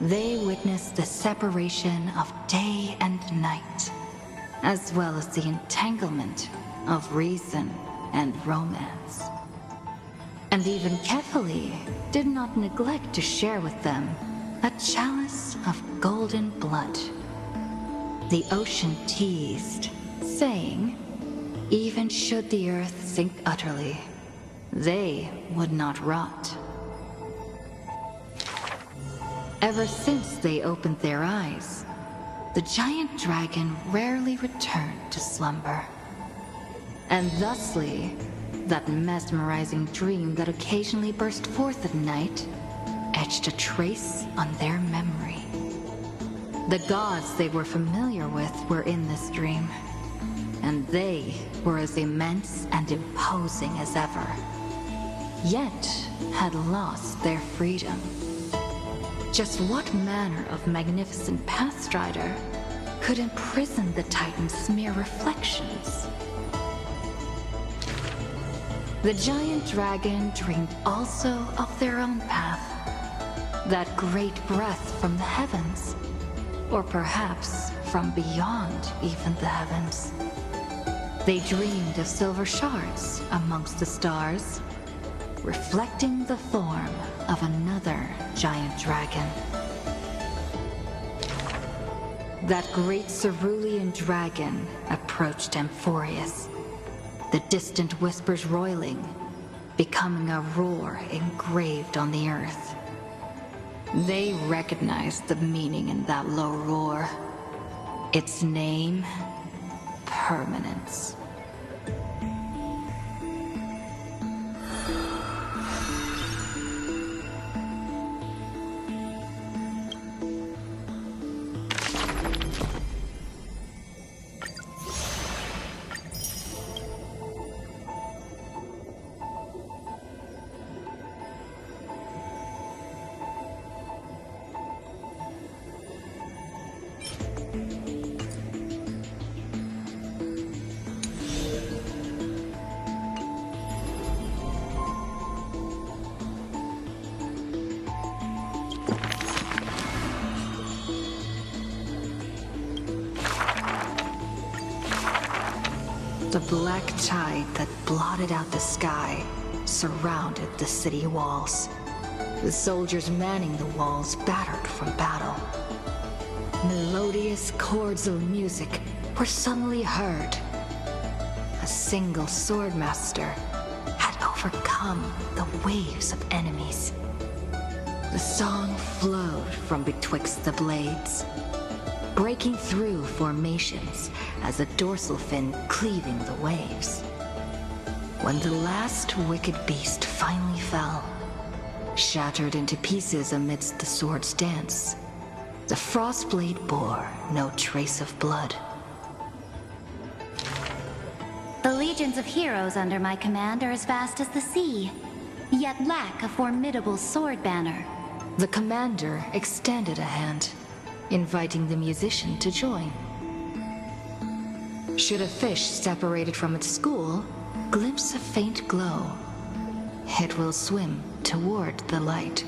They witnessed the separation of day and night, as well as the entanglement of reason and romance. And even Kefali did not neglect to share with them a chalice of golden blood. The ocean teased, saying, even should the earth sink utterly, they would not rot. Ever since they opened their eyes, the giant dragon rarely returned to slumber. And thusly, that mesmerizing dream that occasionally burst forth at night etched a trace on their memory. The gods they were familiar with were in this dream, and they were as immense and imposing as ever, yet had lost their freedom. Just what manner of magnificent pathstrider could imprison the Titan's mere reflections? The giant dragon dreamed also of their own path, that great breath from the heavens, or perhaps from beyond even the heavens. They dreamed of silver shards amongst the stars, reflecting the form of another giant dragon. That great cerulean dragon approached Amphorius, the distant whispers roiling, becoming a roar engraved on the earth. They recognized the meaning in that low roar. Its name, permanence. The black tide that blotted out the sky surrounded the city walls. The soldiers manning the walls battered from battle. Melodious chords of music were suddenly heard. A single swordmaster had overcome the waves of enemies. The song flowed from betwixt the blades, breaking through formations as a dorsal fin cleaving the waves. When the last wicked beast finally fell, shattered into pieces amidst the sword's dance, the Frostblade bore no trace of blood. The legions of heroes under my command are as vast as the sea, yet lack a formidable sword banner. The commander extended a hand, inviting the musician to join. Should a fish separated from its school glimpse a faint glow, it will swim toward the light.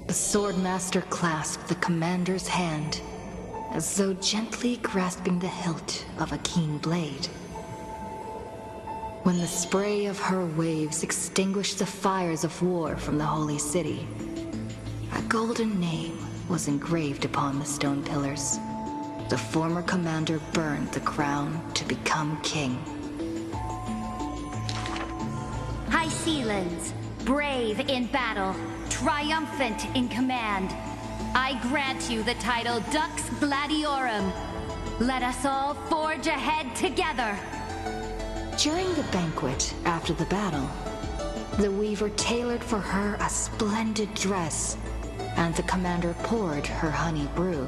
The swordmaster clasped the commander's hand as though gently grasping the hilt of a keen blade. When the spray of her waves extinguished the fires of war from the holy city, a golden name was engraved upon the stone pillars. The former commander burned the crown to become king. High Sealands, brave in battle, triumphant in command, I grant you the title Dux Gladiorum. Let us all forge ahead together. During the banquet after the battle, the weaver tailored for her a splendid dress, and the commander poured her honey brew.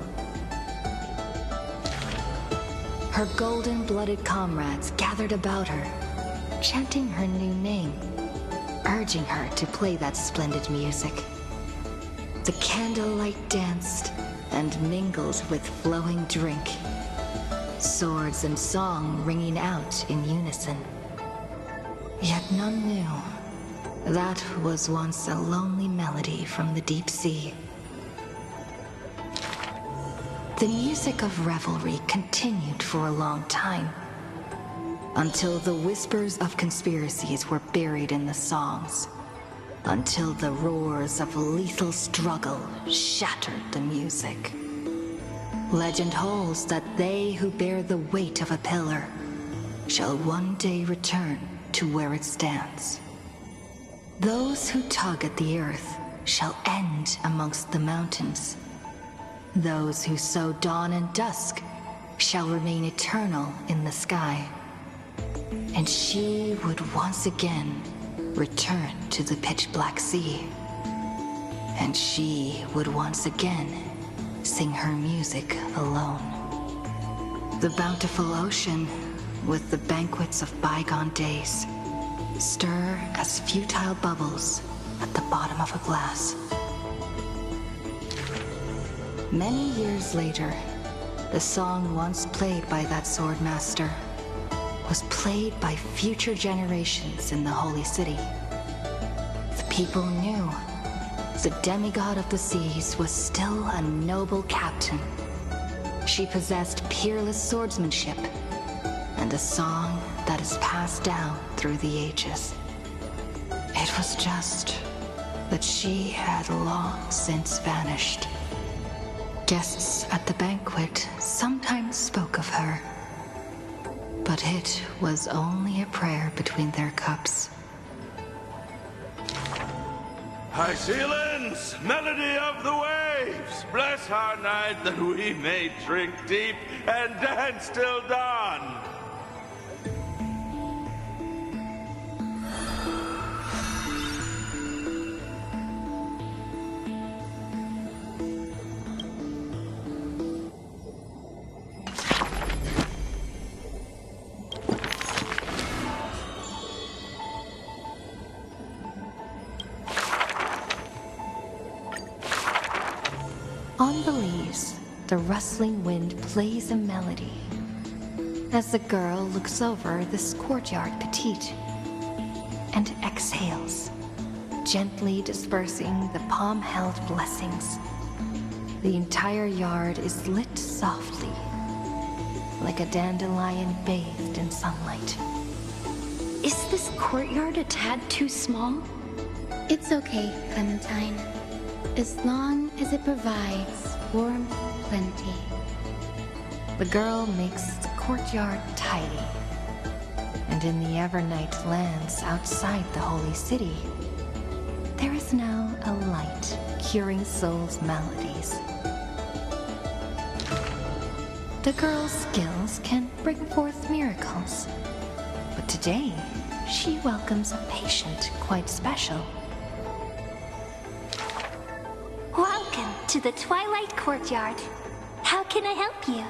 Her golden-blooded comrades gathered about her, chanting her new name, urging her to play that splendid music. The candlelight danced and mingled with flowing drink, swords and song ringing out in unison. Yet none knew that was once a lonely melody from the deep sea. The music of revelry continued for a long time, until the whispers of conspiracies were buried in the songs, until the roars of lethal struggle shattered the music. Legend holds that they who bear the weight of a pillar shall one day return to where it stands. Those who tug at the earth shall end amongst the mountains. Those who sow dawn and dusk shall remain eternal in the sky. And she would once again return to the pitch-black sea. And she would once again sing her music alone. The bountiful ocean, with the banquets of bygone days, stir as futile bubbles at the bottom of a glass. Many years later, the song once played by that swordmaster was played by future generations in the Holy City. The people knew the demigod of the seas was still a noble captain. She possessed peerless swordsmanship and a song that is passed down through the ages. It was just that she had long since vanished. Guests at the banquet sometimes spoke of her, but it was only a prayer between their cups. High Sealands, melody of the waves, bless our night that we may drink deep and dance till dawn. On the leaves, the rustling wind plays a melody as the girl looks over this courtyard petite and exhales, gently dispersing the palm-held blessings. The entire yard is lit softly, like a dandelion bathed in sunlight. Is this courtyard a tad too small? It's okay, Clementine. As long as it provides warmth plenty. The girl makes the courtyard tidy, and in the Evernight lands outside the Holy City, there is now a light curing souls' maladies. The girl's skills can bring forth miracles, but today she welcomes a patient quite special. Welcome to the Twilight Courtyard. How can I help you?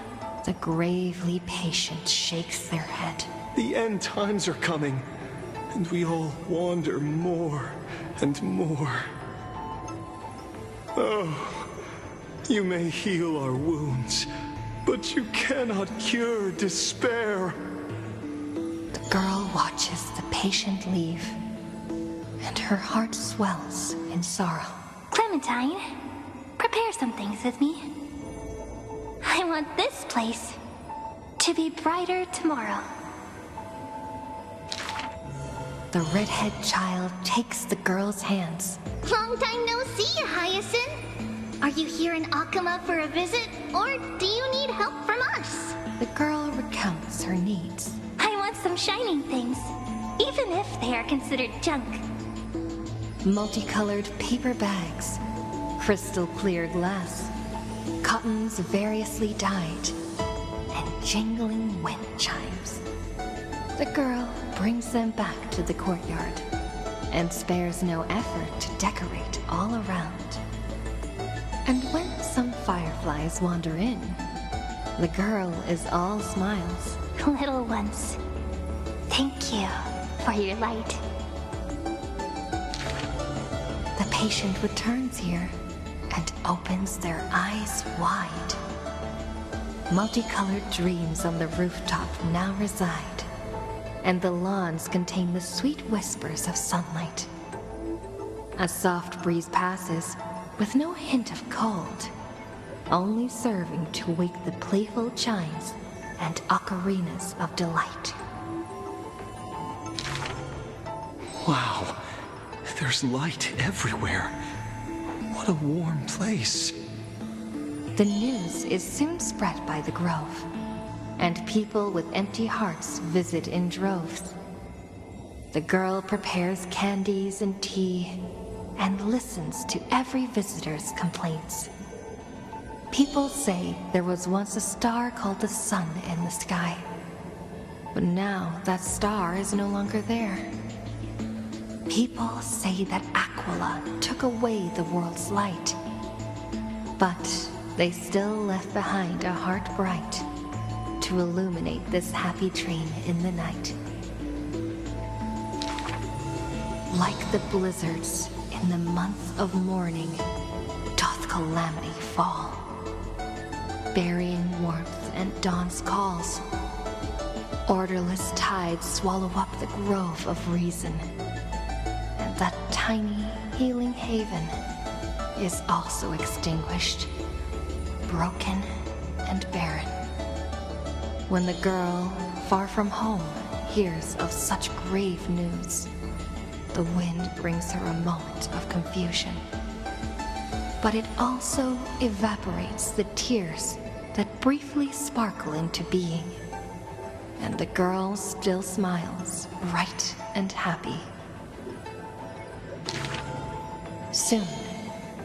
The gravely patient shakes their head. The end times are coming, and we all wander more and more. Oh, you may heal our wounds, but you cannot cure despair. The girl watches the patient leave, and her heart swells in sorrow. Clementine, prepare some things with me. I want this place to be brighter tomorrow. The redhead child takes the girl's hands. Long time no see, Hyacinth. Are you here in Akama for a visit, or do you need help from us? The girl recounts her needs. I want some shining things, even if they are considered junk. Multicolored paper bags, crystal clear glass, cottons variously dyed, and jingling wind chimes. The girl brings them back to the courtyard and spares no effort to decorate all around. And when some fireflies wander in, the girl is all smiles. Little ones, thank you for your light. The patient returns here and opens their eyes wide. Multicolored dreams on the rooftop now reside, and the lawns contain the sweet whispers of sunlight. A soft breeze passes with no hint of cold, only serving to wake the playful chimes and ocarinas of delight. Wow, there's light everywhere. What a warm place. The news is soon spread by the grove, and people with empty hearts visit in droves. The girl prepares candies and tea and listens to every visitor's complaints. People say there was once a star called the sun in the sky, but now that star is no longer there. People say that Aquila took away the world's light, but they still left behind a heart bright to illuminate this happy dream in the night. Like the blizzards in the month of mourning, doth calamity fall, burying warmth and dawn's calls. Orderless tides swallow up the grove of reason, and that tiny healing haven is also extinguished, broken and barren. When the girl, far from home, hears of such grave news, the wind brings her a moment of confusion. But it also evaporates the tears that briefly sparkle into being, and the girl still smiles, bright and happy. Soon,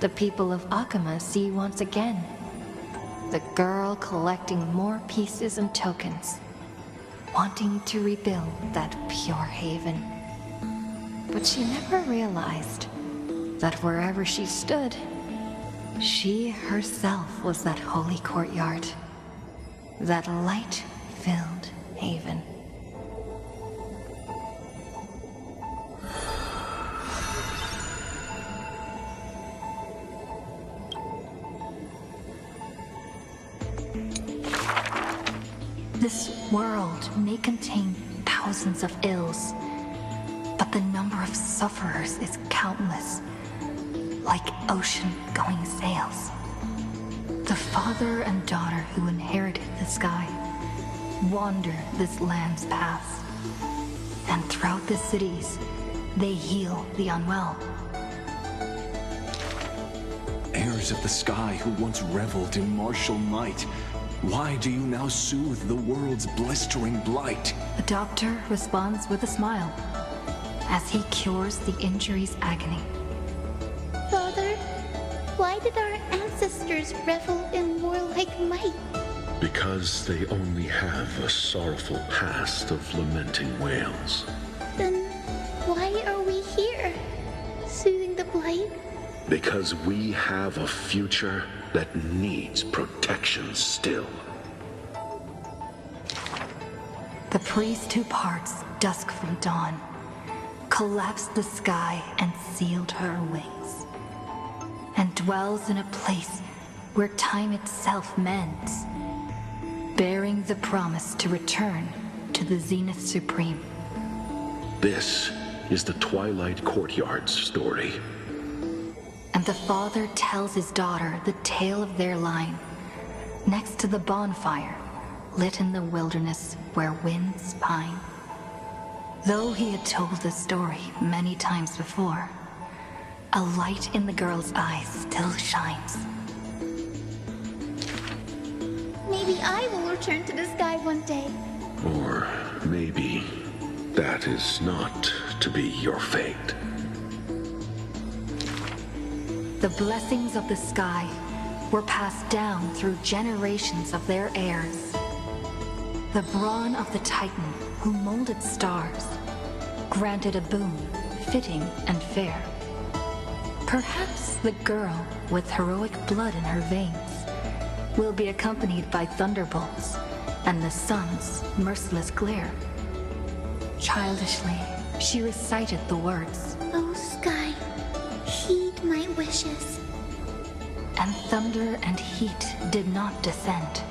the people of Akama see once again the girl collecting more pieces and tokens, wanting to rebuild that pure haven. But she never realized that wherever she stood, she herself was that holy courtyard, that light-filled haven. This world may contain thousands of ills, but the number of sufferers is countless, like ocean-going sails. The father and daughter who inherited the sky wander this land's paths, and throughout the cities, they heal the unwell. Heirs of the sky who once reveled in martial might, why do you now soothe the world's blistering blight? The doctor responds with a smile as he cures the injury's agony. Father, why did our ancestors revel in warlike might? Because they only have a sorrowful past of lamenting wails. Then why are we here, soothing the blight? Because we have a future that needs protection still. The priest who parts dusk from dawn collapsed the sky and sealed her wings, and dwells in a place where time itself mends, bearing the promise to return to the Zenith Supreme. This is the Twilight Courtyard's story. And the father tells his daughter the tale of their line, next to the bonfire, lit in the wilderness where winds pine. Though he had told the story many times before, a light in the girl's eyes still shines. Maybe I will return to the sky one day. Or maybe that is not to be your fate. The blessings of the sky were passed down through generations of their heirs. The brawn of the Titan who molded stars granted a boon fitting and fair. Perhaps the girl with heroic blood in her veins will be accompanied by thunderbolts and the sun's merciless glare. Childishly, she recited the words, "Oh sky, heed my wishes." And thunder and heat did not descend.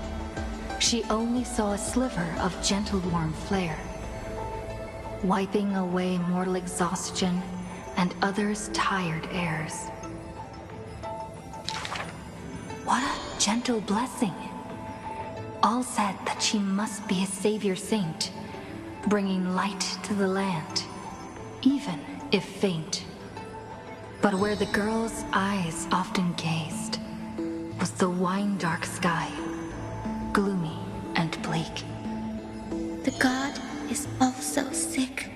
She only saw a sliver of gentle warm flare, wiping away mortal exhaustion and others' tired airs. What a gentle blessing! All said that she must be a savior saint, bringing light to the land, even if faint. But where the girl's eyes often gazed was the wine-dark sky, gloomy and bleak. The god is also sick.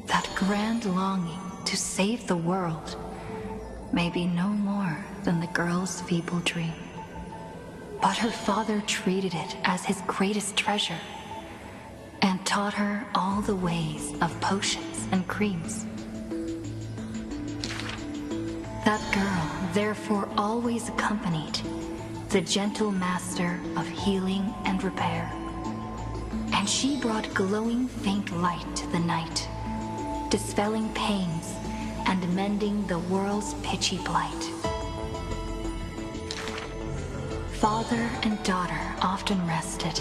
That grand longing to save the world may be no more than the girl's feeble dream. But her father treated it as his greatest treasure and taught her all the ways of potions and creams. That girl therefore always accompanied the gentle master of healing and repair. And she brought glowing faint light to the night, dispelling pains and mending the world's pitchy blight. Father and daughter often rested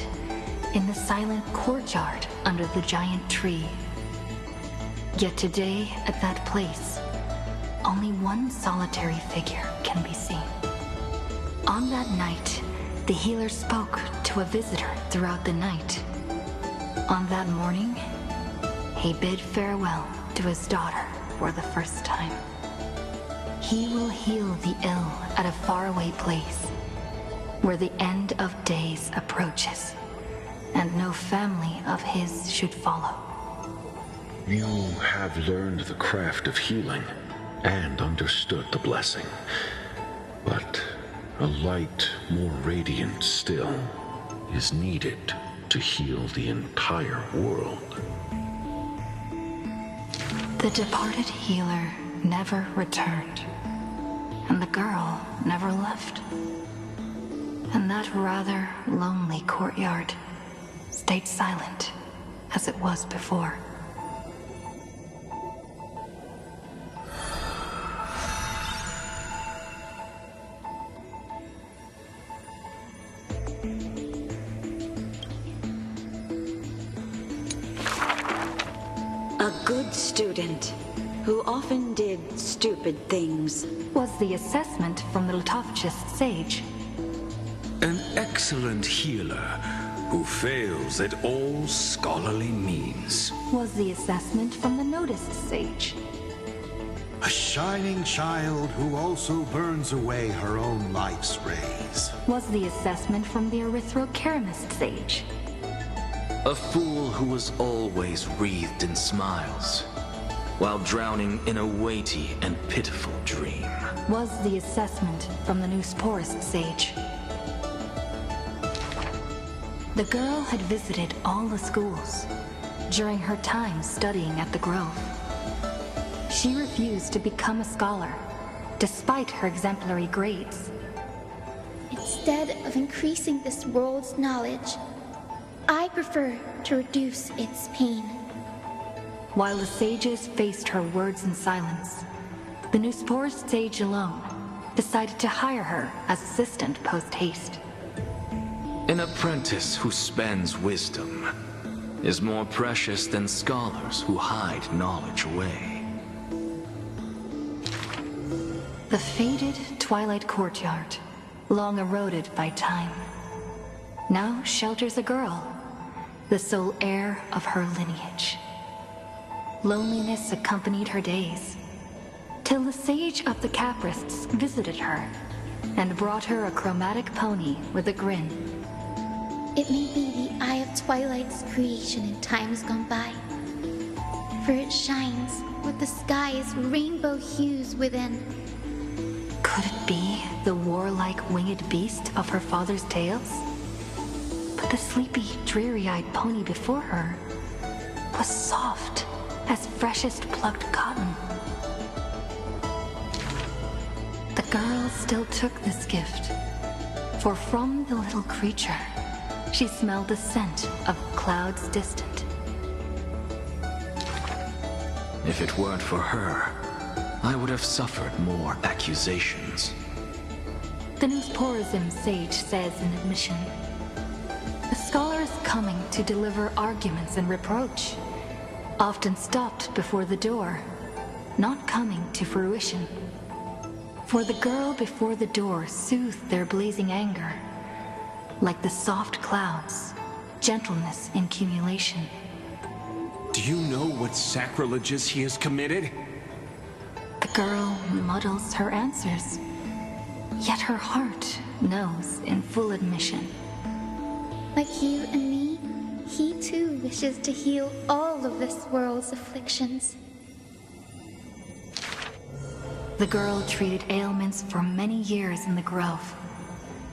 in the silent courtyard under the giant tree. Yet today, at that place, only one solitary figure can be seen. On that night, the healer spoke to a visitor throughout the night. On that morning, he bid farewell to his daughter for the first time. He will heal the ill at a faraway place, where the end of days approaches, and no family of his should follow. You have learned the craft of healing and understood the blessing, but a light more radiant still is needed to heal the entire world. The departed healer never returned, and the girl never left. And that rather lonely courtyard stayed silent as it was before. A good student who often did stupid things. Was the assessment from the Litovchist sage. An excellent healer who fails at all scholarly means. Was the assessment from the noticed sage. A shining child who also burns away her own life's rays. Was the assessment from the erythrokeramist sage. A fool who was always wreathed in smiles, while drowning in a weighty and pitiful dream. Was the assessment from the Newsporist sage. The girl had visited all the schools during her time studying at the Grove. She refused to become a scholar, despite her exemplary grades. Instead of increasing this world's knowledge, I prefer to reduce its pain. While the sages faced her words in silence, the Newsporist sage alone decided to hire her as assistant post-haste. An apprentice who spends wisdom is more precious than scholars who hide knowledge away. The faded twilight courtyard, long eroded by time, now shelters a girl, the sole heir of her lineage. Loneliness accompanied her days, till the sage of the Caprists visited her and brought her a chromatic pony with a grin. It may be the Eye of Twilight's creation in times gone by, for it shines with the sky's rainbow hues within. Could it be the warlike winged beast of her father's tales? But the sleepy, dreary-eyed pony before her was soft as freshest plucked cotton. The girl still took this gift, for from the little creature, she smelled the scent of clouds distant. If it weren't for her, I would have suffered more accusations. The Newsporism sage says in admission, the scholar is coming to deliver arguments and reproach, often stopped before the door, not coming to fruition. For the girl before the door soothed their blazing anger, like the soft clouds, gentleness in cumulation. Do you know what sacrileges he has committed? The girl muddles her answers, yet her heart knows in full admission. Like you and me, he too wishes to heal all of this world's afflictions. The girl treated ailments for many years in the grove,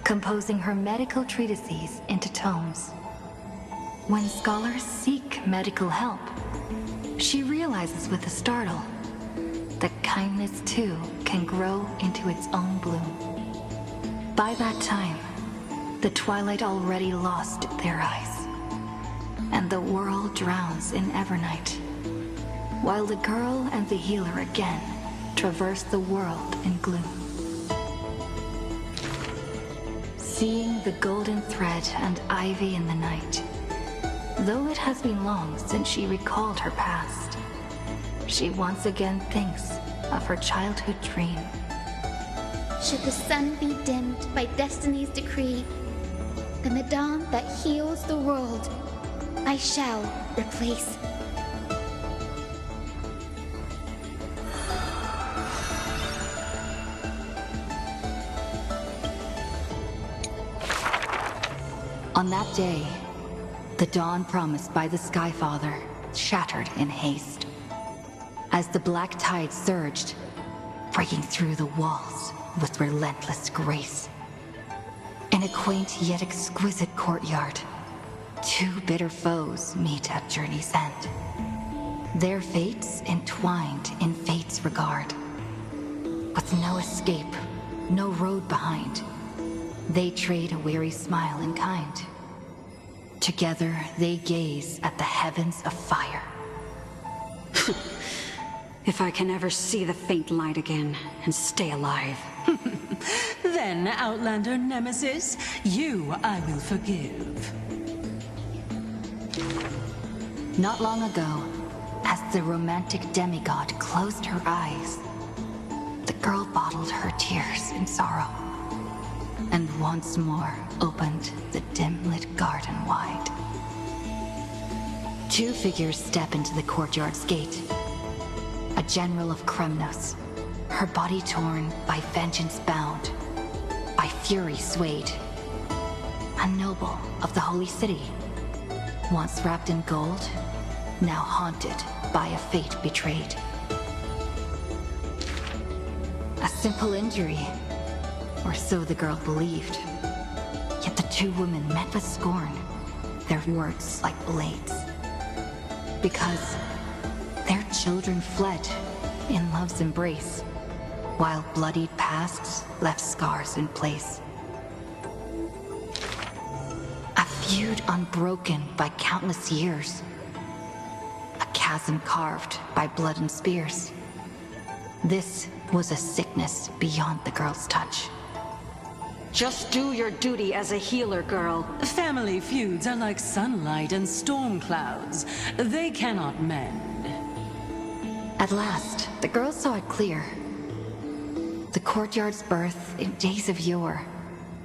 composing her medical treatises into tomes. When scholars seek medical help, she realizes with a startle that kindness too can grow into its own bloom. By that time, the twilight already lost their eyes, and the world drowns in evernight, while the girl and the healer again traverse the world in gloom. Seeing the golden thread and ivy in the night, though it has been long since she recalled her past, she once again thinks of her childhood dream. Should the sun be dimmed by destiny's decree, then the dawn that heals the world I shall replace. On that day, the dawn promised by the Skyfather shattered in haste. As the black tide surged, breaking through the walls with relentless grace. In a quaint yet exquisite courtyard, two bitter foes meet at journey's end. Their fates entwined in fate's regard. With no escape, no road behind, they trade a weary smile in kind. Together they gaze at the heavens of fire. If I can ever see the faint light again and stay alive. Then, Outlander Nemesis, you I will forgive. Not long ago, as the romantic demigod closed her eyes, the girl bottled her tears in sorrow, and once more opened the dim-lit garden wide. Two figures step into the courtyard's gate. A general of Kremnos, her body torn, by vengeance bound, by fury swayed. A noble of the Holy City, once wrapped in gold, now haunted by a fate betrayed. A simple injury, or so the girl believed. Yet the two women met with scorn, their words like blades. Because their children fled in love's embrace, while bloodied pasts left scars in place. A feud unbroken by countless years. A chasm carved by blood and spears. This was a sickness beyond the girl's touch. Just do your duty as a healer, girl. Family feuds are like sunlight and storm clouds. They cannot mend. At last, the girl saw it clear. The courtyard's birth in days of yore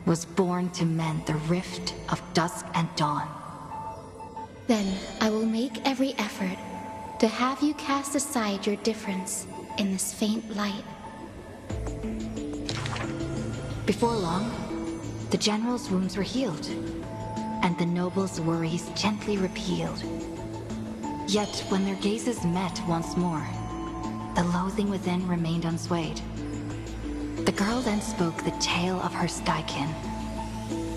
was born to mend the rift of dusk and dawn. Then I will make every effort to have you cast aside your difference in this faint light. Before long, the general's wounds were healed, and the noble's worries gently repealed. Yet when their gazes met once more, the loathing within remained unswayed. The girl then spoke the tale of her Stykin,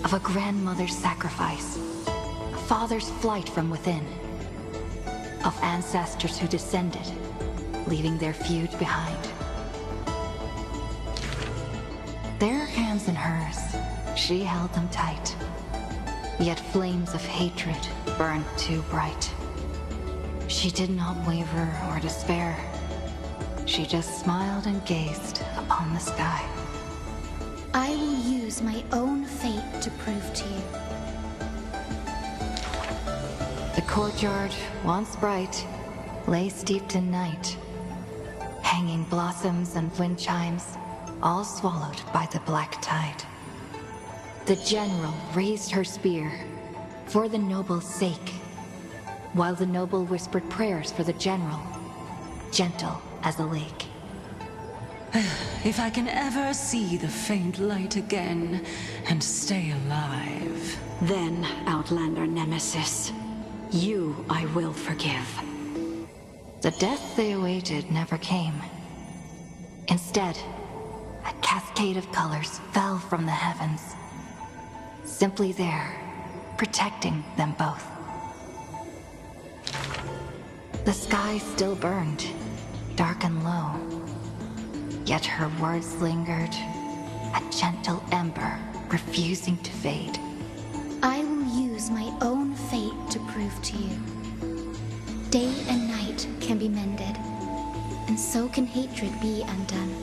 of a grandmother's sacrifice, a father's flight from within, of ancestors who descended, leaving their feud behind. Their hands in hers, she held them tight, yet flames of hatred burned too bright. She did not waver or despair. She just smiled and gazed upon the sky. I will use my own fate to prove to you. The courtyard, once bright, lay steeped in night. Hanging blossoms and wind chimes, all swallowed by the black tide. The general raised her spear, for the noble's sake, while the noble whispered prayers for the general, gentle as a lake. If I can ever see the faint light again and stay alive. Then, Outlander Nemesis, you I will forgive. The death they awaited never came. Instead, a cascade of colors fell from the heavens, simply there, protecting them both. The sky still burned, dark and low, yet her words lingered, a gentle ember refusing to fade. I will use my own fate to prove to you. Day and night can be mended, and so can hatred be undone.